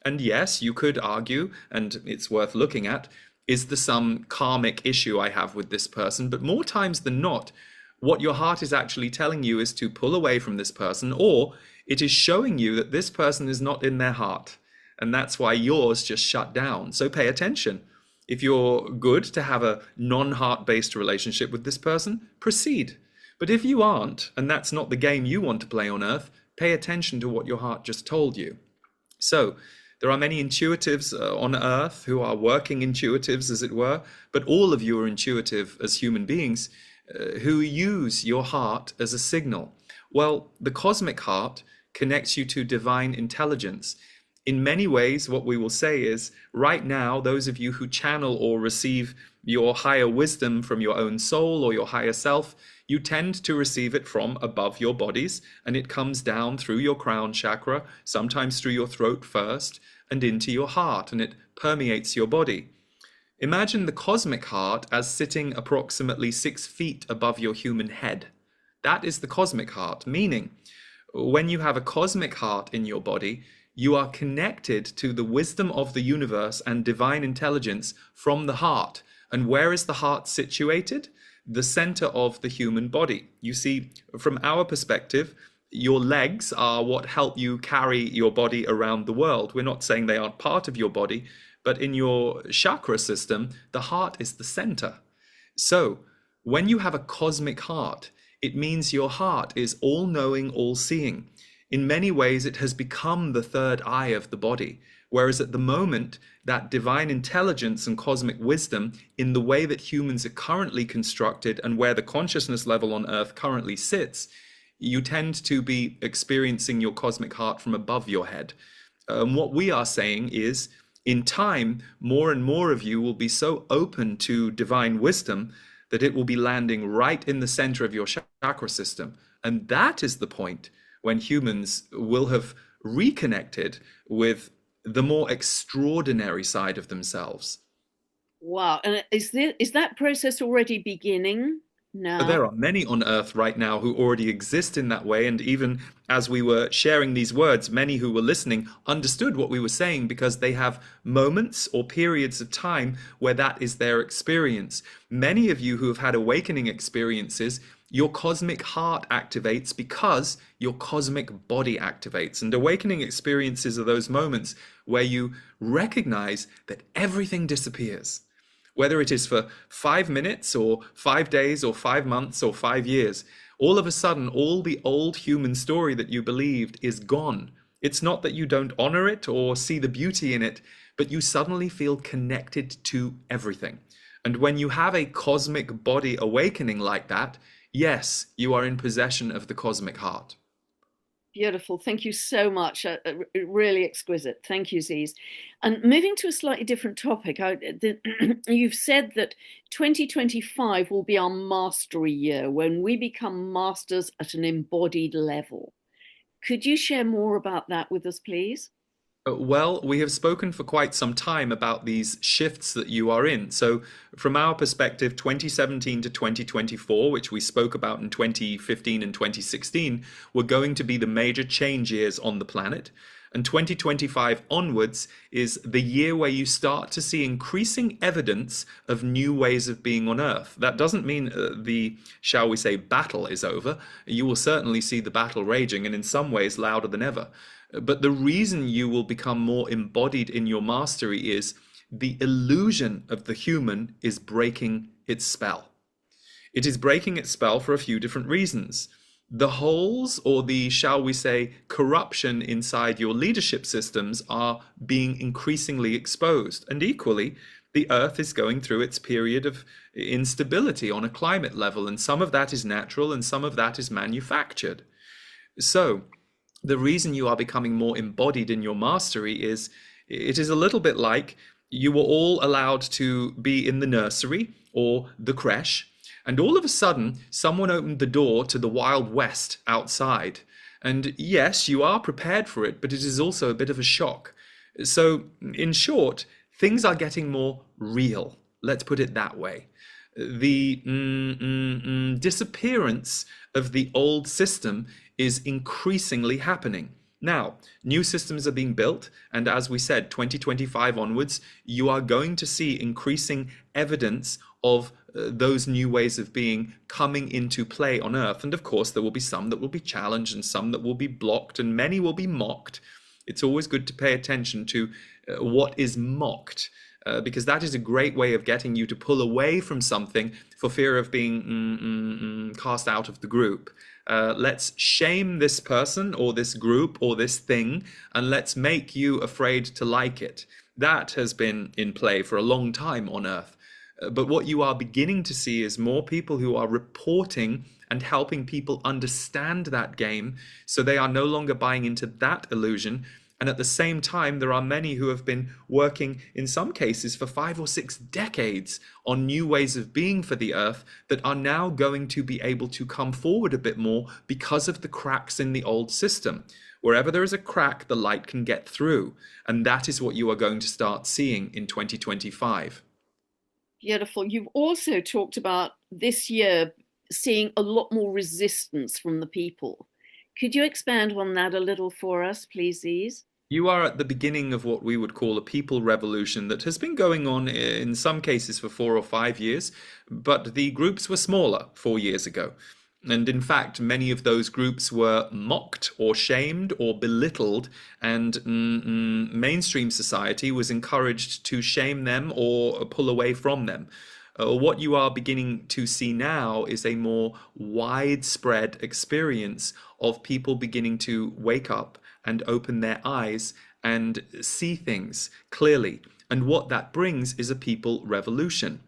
And yes, you could argue, and it's worth looking at, is there some karmic issue I have with this person? But more times than not, what your heart is actually telling you is to pull away from this person, or it is showing you that this person is not in their heart. And that's why yours just shut down. So pay attention. If you're good to have a non-heart-based relationship with this person, proceed. But if you aren't, and that's not the game you want to play on Earth, pay attention to what your heart just told you. So, there are many intuitives on Earth who are working intuitives, as it were, but all of you are intuitive as human beings who use your heart as a signal. Well, the cosmic heart connects you to divine intelligence. In many ways, what we will say is, right now, those of you who channel or receive your higher wisdom from your own soul or your higher self, you tend to receive it from above your bodies, and it comes down through your crown chakra, sometimes through your throat first, and into your heart, and it permeates your body. Imagine the cosmic heart as sitting approximately 6 feet above your human head. That is the cosmic heart, meaning When you have a cosmic heart in your body, you are connected to the wisdom of the universe and divine intelligence from the heart. And where is the heart situated? The center of the human body. You see, from our perspective, your legs are what help you carry your body around the world. We're not saying they aren't part of your body, but in your chakra system, the heart is the center. So, when you have a cosmic heart, it means your heart is all knowing, all seeing. In many ways, it has become the third eye of the body. Whereas at the moment, that divine intelligence and cosmic wisdom, in the way that humans are currently constructed and where the consciousness level on Earth currently sits, you tend to be experiencing your cosmic heart from above your head. What we are saying is, in time, more and more of you will be so open to divine wisdom that it will be landing right in the center of your chakra system. And that is the point when humans will have reconnected with the more extraordinary side of themselves. Wow. And is that process already beginning now? There are many on Earth right now who already exist in that way. And even as we were sharing these words, many who were listening understood what we were saying because they have moments or periods of time where that is their experience. Many of you who have had awakening experiences, your cosmic heart activates because your cosmic body activates. And awakening experiences are those moments where you recognize that everything disappears. Whether it is for 5 minutes or 5 days or 5 months or 5 years, all of a sudden, all the old human story that you believed is gone. It's not that you don't honor it or see the beauty in it, but you suddenly feel connected to everything. And when you have a cosmic body awakening like that, yes, you are in possession of the cosmic heart. Beautiful. Thank you so much. Really exquisite. Thank you, Ziz. And moving to a slightly different topic, you've said that 2025 will be our mastery year when we become masters at an embodied level. Could you share more about that with us, please? Well, we have spoken for quite some time about these shifts that you are in. So, from our perspective, 2017 to 2024, which we spoke about in 2015 and 2016, were going to be the major change years on the planet. And 2025 onwards is the year where you start to see increasing evidence of new ways of being on Earth. That doesn't mean shall we say, battle is over. You will certainly see the battle raging and in some ways louder than ever. But the reason you will become more embodied in your mastery is the illusion of the human is breaking its spell. It is breaking its spell for a few different reasons. The holes, or the, shall we say, corruption inside your leadership systems are being increasingly exposed. And equally, the Earth is going through its period of instability on a climate level, and some of that is natural and some of that is manufactured. So, the reason you are becoming more embodied in your mastery is it is a little bit like you were all allowed to be in the nursery or the creche, and all of a sudden someone opened the door to the Wild West outside. And yes, you are prepared for it, but it is also a bit of a shock. So, in short, things are getting more real. Let's put it that way. The disappearance of the old system is increasingly happening. Now, new systems are being built, and as we said, 2025 onwards, you are going to see increasing evidence of those new ways of being coming into play on Earth. And of course, there will be some that will be challenged and some that will be blocked, and many will be mocked. It's always good to pay attention to what is mocked. Because that is a great way of getting you to pull away from something for fear of being cast out of the group. Let's shame this person or this group or this thing, and let's make you afraid to like it. That has been in play for a long time on Earth. But what you are beginning to see is more people who are reporting and helping people understand that game, so they are no longer buying into that illusion. And at the same time, there are many who have been working, in some cases, for 5 or 6 decades on new ways of being for the Earth that are now going to be able to come forward a bit more because of the cracks in the old system. Wherever there is a crack, the light can get through. And that is what you are going to start seeing in 2025. Beautiful. You've also talked about this year seeing a lot more resistance from the people. Could you expand on that a little for us, please, Ease? You are at the beginning of what we would call a people revolution that has been going on in some cases for 4 or 5 years, but the groups were smaller 4 years ago. And in fact, many of those groups were mocked or shamed or belittled, and mainstream society was encouraged to shame them or pull away from them. What you are beginning to see now is a more widespread experience of people beginning to wake up and open their eyes and see things clearly. And what that brings is a people revolution.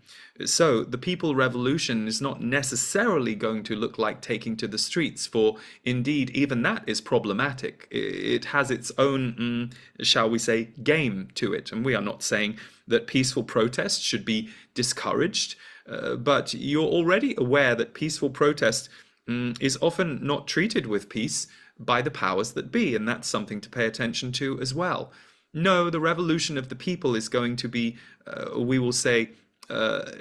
So the people revolution is not necessarily going to look like taking to the streets, for indeed, even that is problematic. It has its own, shall we say, game to it. And we are not saying that peaceful protest should be discouraged, but you're already aware that peaceful protest is often not treated with peace by the powers that be, and that's something to pay attention to as well. No, the revolution of the people is going to be, we will say,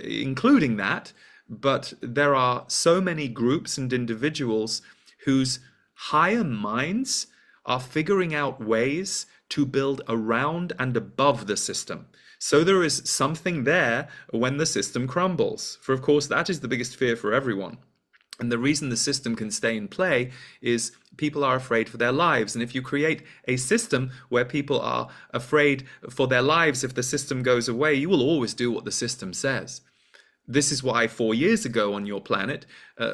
including that, but there are so many groups and individuals whose higher minds are figuring out ways to build around and above the system. So there is something there when the system crumbles. For of course, that is the biggest fear for everyone. And the reason the system can stay in play is people are afraid for their lives. And if you create a system where people are afraid for their lives if the system goes away, you will always do what the system says. This is why 4 years ago on your planet,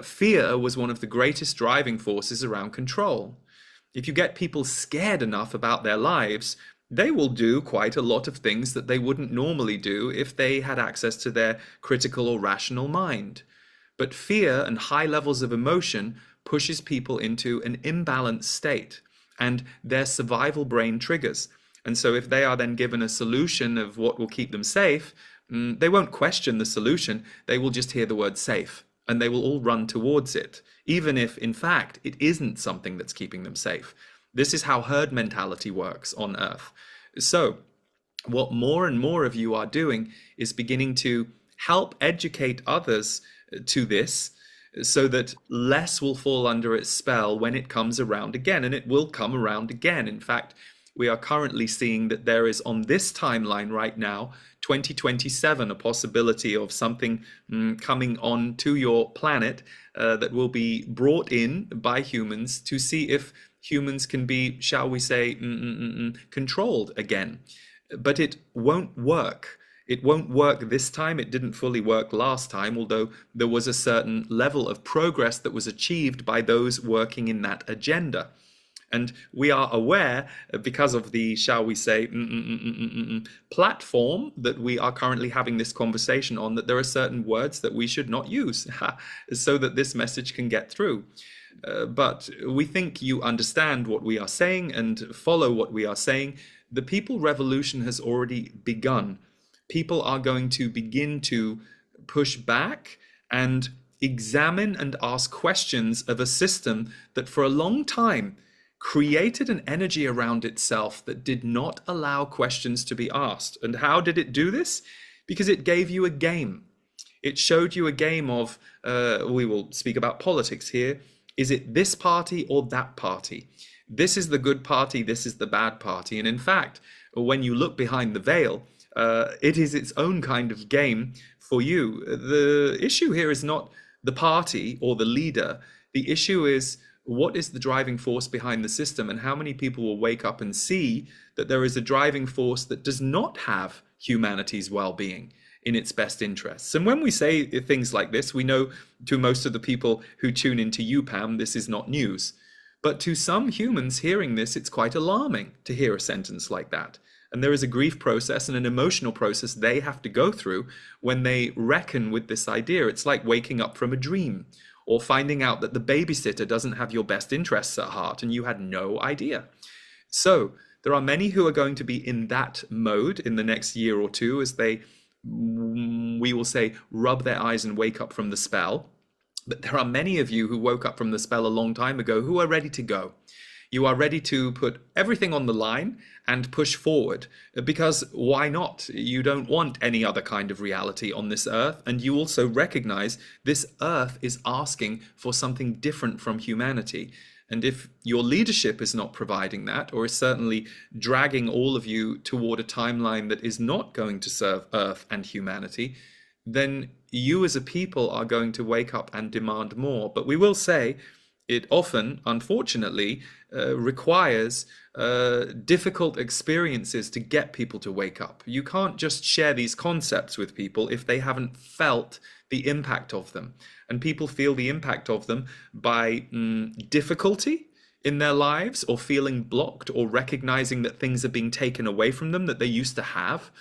fear was one of the greatest driving forces around control. If you get people scared enough about their lives, they will do quite a lot of things that they wouldn't normally do if they had access to their critical or rational mind. But fear and high levels of emotion pushes people into an imbalanced state, and their survival brain triggers. And so if they are then given a solution of what will keep them safe, they won't question the solution. They will just hear the word safe, and they will all run towards it, even if, in fact, it isn't something that's keeping them safe. This is how herd mentality works on Earth. So what more and more of you are doing is beginning to help educate others to this, so that less will fall under its spell when it comes around again, and it will come around again. In fact, we are currently seeing that there is on this timeline right now, 2027, a possibility of something coming on to your planet that will be brought in by humans to see if humans can be, shall we say, controlled again. But it won't work. It won't work this time. It didn't fully work last time, although there was a certain level of progress that was achieved by those working in that agenda. And we are aware, because of the, shall we say, platform that we are currently having this conversation on, that there are certain words that we should not use so that this message can get through. But we think you understand what we are saying and follow what we are saying. The people revolution has already begun. People are going to begin to push back and examine and ask questions of a system that for a long time created an energy around itself that did not allow questions to be asked. And how did it do this? Because it gave you a game. It showed you a game of, we will speak about politics here. Is it this party or that party? This is the good party, this is the bad party. And in fact, when you look behind the veil, it is its own kind of game for you. The issue here is not the party or the leader. The issue is, what is the driving force behind the system, and how many people will wake up and see that there is a driving force that does not have humanity's well-being in its best interests. And when we say things like this, we know to most of the people who tune into UPAM, this is not news. But to some humans hearing this, it's quite alarming to hear a sentence like that. And there is a grief process and an emotional process they have to go through when they reckon with this idea. It's like waking up from a dream, or finding out that the babysitter doesn't have your best interests at heart and you had no idea. So there are many who are going to be in that mode in the next year or two as they, we will say, rub their eyes and wake up from the spell. But there are many of you who woke up from the spell a long time ago who are ready to go. You are ready to put everything on the line and push forward, because why not? You don't want any other kind of reality on this earth, and you also recognize this earth is asking for something different from humanity. And if your leadership is not providing that, or is certainly dragging all of you toward a timeline that is not going to serve Earth and humanity, then you as a people are going to wake up and demand more. But we will say it often, unfortunately, requires difficult experiences to get people to wake up. You can't just share these concepts with people if they haven't felt the impact of them. And people feel the impact of them by difficulty in their lives, or feeling blocked, or recognizing that things are being taken away from them that they used to have,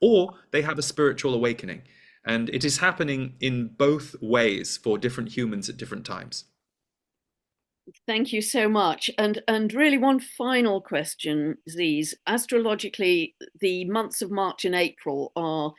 or they have a spiritual awakening. And it is happening in both ways for different humans at different times. Thank you so much. And really one final question, Ziz. Astrologically, the months of March and April are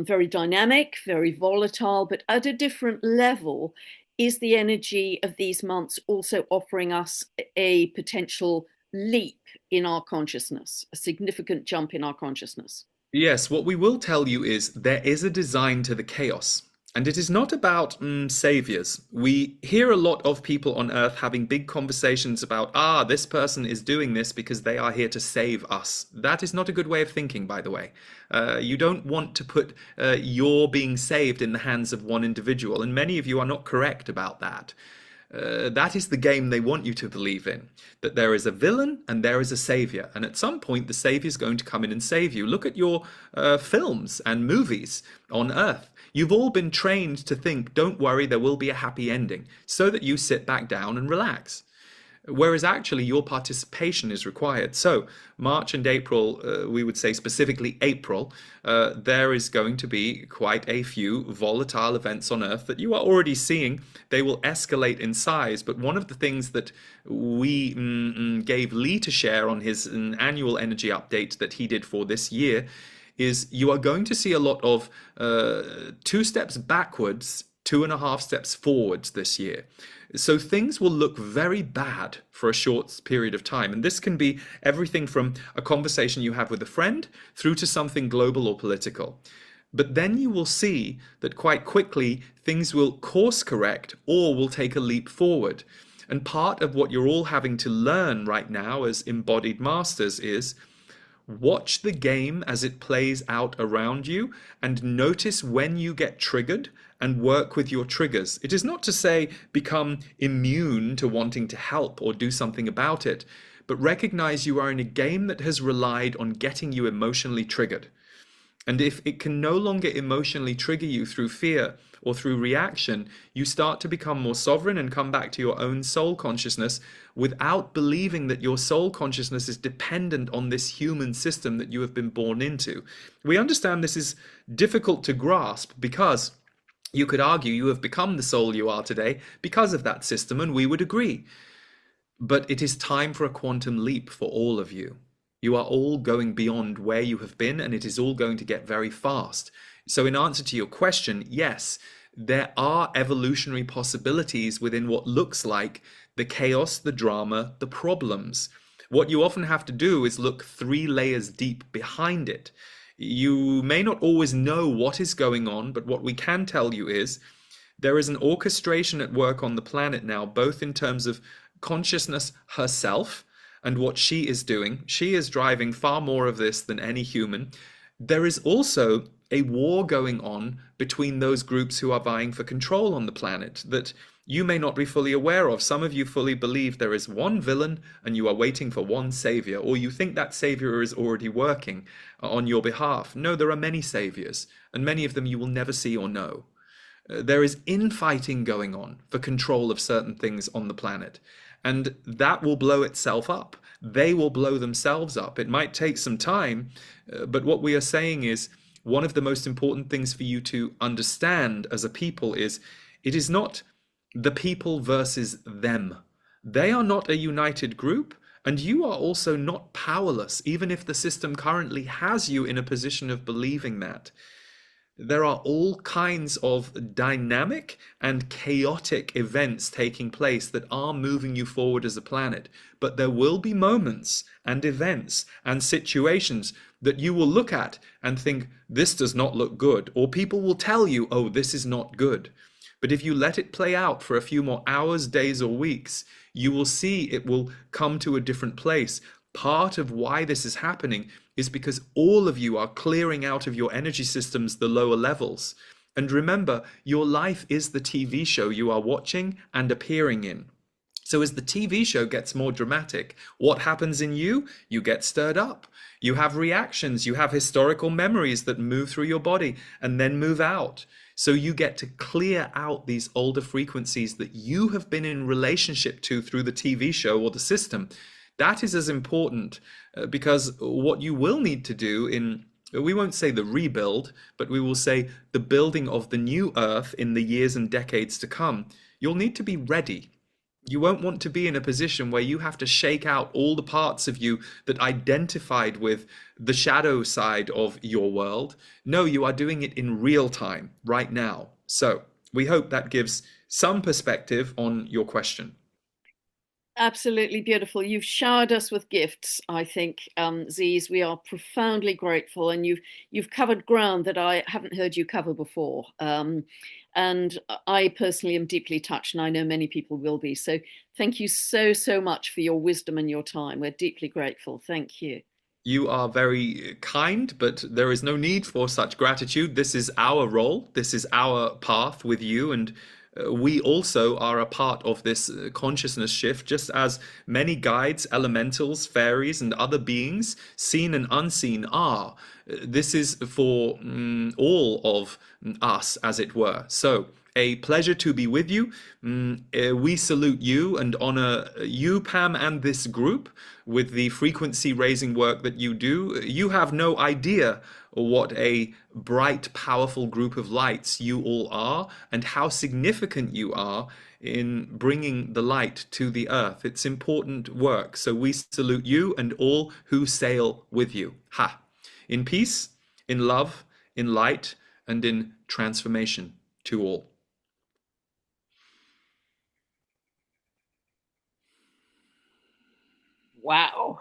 very dynamic, very volatile, but at a different level. Is the energy of these months also offering us a potential leap in our consciousness, a significant jump in our consciousness? Yes, what we will tell you is there is a design to the chaos. And it is not about saviors. We hear a lot of people on Earth having big conversations about, this person is doing this because they are here to save us. That is not a good way of thinking, by the way. You don't want to put your being saved in the hands of one individual, and many of you are not correct about that. That is the game they want you to believe in, that there is a villain and there is a savior, and at some point the savior is going to come in and save you. Look at your films and movies on Earth. You've all been trained to think, don't worry, there will be a happy ending, so that you sit back down and relax. Whereas actually your participation is required. So March and April, we would say specifically April, there is going to be quite a few volatile events on Earth that you are already seeing. They will escalate in size. But one of the things that we gave Lee to share on his annual energy update that he did for this year is you are going to see a lot of 2 steps backwards, 2.5 steps forwards this year. So things will look very bad for a short period of time. And this can be everything from a conversation you have with a friend through to something global or political. But then you will see that quite quickly things will course correct or will take a leap forward. And part of what you're all having to learn right now as embodied masters is watch the game as it plays out around you and notice when you get triggered and work with your triggers. It is not to say become immune to wanting to help or do something about it, but recognize you are in a game that has relied on getting you emotionally triggered. And if it can no longer emotionally trigger you through fear or through reaction, you start to become more sovereign and come back to your own soul consciousness without believing that your soul consciousness is dependent on this human system that you have been born into. We understand this is difficult to grasp because you could argue you have become the soul you are today because of that system, and we would agree. But it is time for a quantum leap for all of you. You are all going beyond where you have been, and it is all going to get very fast. So in answer to your question, yes, there are evolutionary possibilities within what looks like the chaos, the drama, the problems. What you often have to do is look 3 layers deep behind it. You may not always know what is going on, but what we can tell you is there is an orchestration at work on the planet now, both in terms of consciousness herself and what she is doing. She is driving far more of this than any human. There is also a war going on between those groups who are vying for control on the planet that you may not be fully aware of. Some of you fully believe there is one villain and you are waiting for one savior, or you think that savior is already working on your behalf. No, there are many saviors, and many of them you will never see or know. There is infighting going on for control of certain things on the planet, and that will blow itself up. They will blow themselves up. It might take some time, but what we are saying is one of the most important things for you to understand as a people is it is not the people versus them. They are not a united group, and you are also not powerless, even if the system currently has you in a position of believing that. There are all kinds of dynamic and chaotic events taking place that are moving you forward as a planet, but there will be moments and events and situations that you will look at and think, this does not look good, or people will tell you, oh, this is not good. But if you let it play out for a few more hours, days, or weeks, you will see it will come to a different place. Part of why this is happening is because all of you are clearing out of your energy systems the lower levels. And remember, your life is the TV show you are watching and appearing in. So as the TV show gets more dramatic, what happens in you? You get stirred up. You have reactions. You have historical memories that move through your body and then move out. So you get to clear out these older frequencies that you have been in relationship to through the TV show or the system. That is as important because what you will need to do in, we won't say the rebuild, but we will say the building of the new earth in the years and decades to come, you'll need to be ready. You won't want to be in a position where you have to shake out all the parts of you that identified with the shadow side of your world. No, you are doing it in real time, right now. So we hope that gives some perspective on your question. Absolutely beautiful. You've showered us with gifts, I think, Ziz. We are profoundly grateful, and you've covered ground that I haven't heard you cover before. And I personally am deeply touched, and I know many people will be. So thank you so, so much for your wisdom and your time. We're deeply grateful. Thank you. You are very kind, but there is no need for such gratitude. This is our role. This is our path with you, and we also are a part of this consciousness shift, just as many guides, elementals, fairies, and other beings, seen and unseen, are. This is for all of us, as it were. So, a pleasure to be with you. We salute you and honor you, Pam, and this group with the frequency raising work that you do. You have no idea what a bright, powerful group of lights you all are and how significant you are in bringing the light to the earth. It's important work. So we salute you and all who sail with you. Ha! In peace, in love, in light, and in transformation to all. Wow.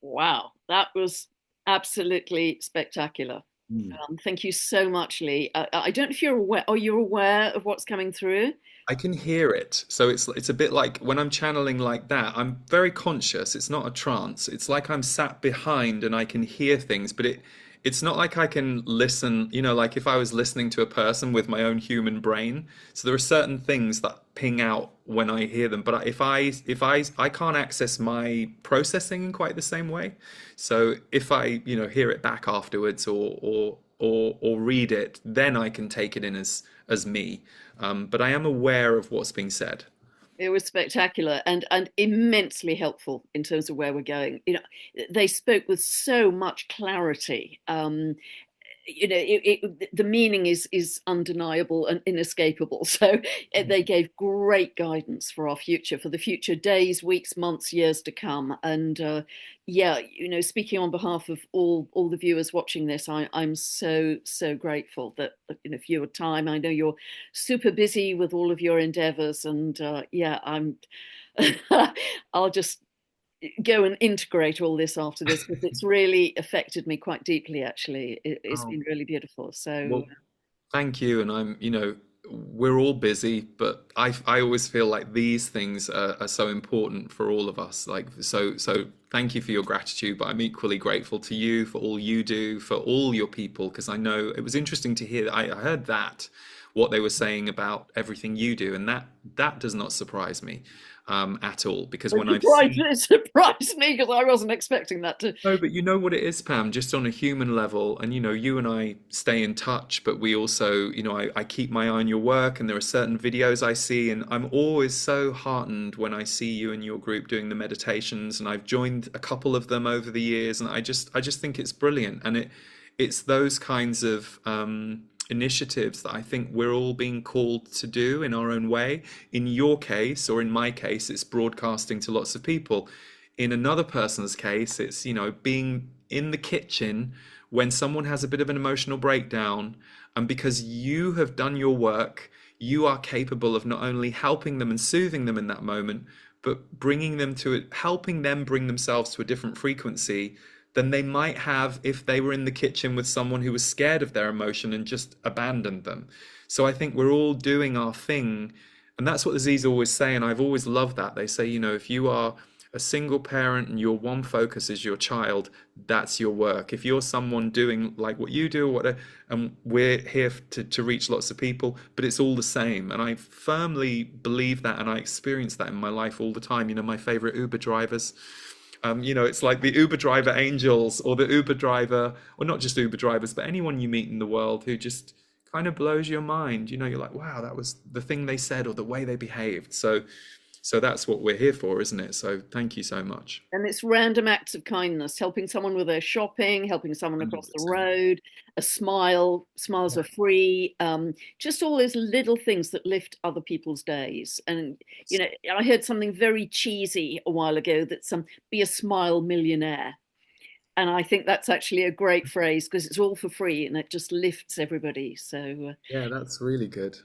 Wow. That was absolutely spectacular. Mm. Thank you so much, Lee. I don't know if you're aware. Are you aware of what's coming through? I can hear it. So it's a bit like when I'm channeling like that, I'm very conscious. It's not a trance. It's like I'm sat behind and I can hear things, but it's not like I can listen, like if I was listening to a person with my own human brain. So there are certain things that ping out when I hear them, but if I can't access my processing in quite the same way. So if I, hear it back afterwards or read it, then I can take it in as me. But I am aware of what's being said. It was spectacular and immensely helpful in terms of where we're going. They spoke with so much clarity. The meaning is undeniable and inescapable. So they gave great guidance for our future, for the future days, weeks, months, years to come. And yeah, speaking on behalf of all the viewers watching this, I'm so grateful that for your time. I know you're super busy with all of your endeavors, and yeah, I'll just go and integrate all this after this because it's really affected me quite deeply, actually. It's Oh, been really beautiful. So, well, thank you. And we're all busy, but I always feel like these things are so important for all of us. Like, so thank you for your gratitude, but I'm equally grateful to you for all you do, for all your people, because I know it was interesting to hear. I heard that, what they were saying about everything you do, and that does not surprise me at all, because when I've seen. it surprised me because I wasn't expecting that to. No, but you know what it is, Pam, just on a human level. And you and I stay in touch, but we also, I keep my eye on your work, and there are certain videos I see, and I'm always so heartened when I see you and your group doing the meditations. And I've joined a couple of them over the years, and I just think it's brilliant. And it's those kinds of initiatives that I think we're all being called to do in our own way. In your case, or in my case, it's broadcasting to lots of people. In another person's case, it's, being in the kitchen when someone has a bit of an emotional breakdown. And because you have done your work, you are capable of not only helping them and soothing them in that moment, but bringing them to it, helping them bring themselves to a different frequency than they might have if they were in the kitchen with someone who was scared of their emotion and just abandoned them. So I think we're all doing our thing And that's what the Z's always say, and I've always loved that. They say, you know, if you are a single parent and your one focus is your child, that's your work. If you're someone doing like what you do or whatever, and we're here to reach lots of people, but it's all the same. And I firmly believe that, and I experience that in my life all the time. You know, my favorite Uber drivers, you know, it's like the Uber driver angels or the Uber driver, or not just Uber drivers, but anyone you meet in the world who just kind of blows your mind. You know, you're like, wow, that was the thing they said or the way they behaved. So that's what we're here for, isn't it? So thank you so much. And it's random acts of kindness, helping someone with their shopping, helping someone across the 100%. road, a smile, smiles are free, just all those little things that lift other people's days. And, you know, I heard something very cheesy a while ago that be a smile millionaire. And I think that's actually a great phrase because it's all for free and it just lifts everybody. So, Yeah, that's really good.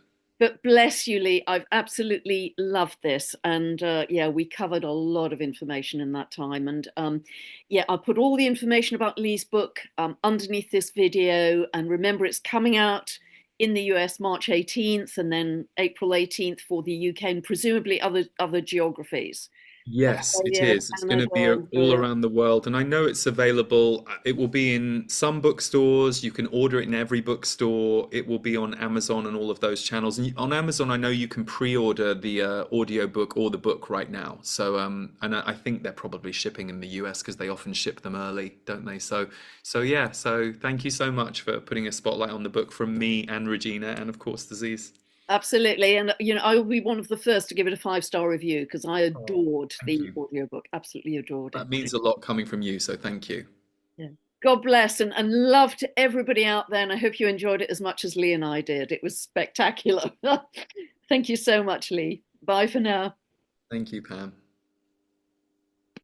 but bless you, Lee. I've absolutely loved this. And yeah, we covered a lot of information in that time. And yeah, I'll put all the information about Lee's book underneath this video. And remember, it's coming out in the US March 18th and then April 18th for the UK and presumably other geographies. Yes, it Australia, is. It's going to be Canada, all Europe. around the world, and I know it's available. It will be in some bookstores. You can order it in every bookstore. It will be on Amazon and all of those channels. And on Amazon, I know you can pre-order the audio book or the book right now. So, and I think they're probably shipping in the US because they often ship them early, don't they? So yeah. So thank you so much for putting a spotlight on the book from me and Regina, and of course, Disease. Absolutely. And, you know, I will be one of the first to give it a 5-star review because I Oh, adored thank the you. audiobook, absolutely adored it. That means a lot coming from you, so thank you. Yeah. God bless and love to everybody out there. And I hope you enjoyed it as much as Lee and I did. It was spectacular. Thank you so much, Lee. Bye for now. Thank you, Pam.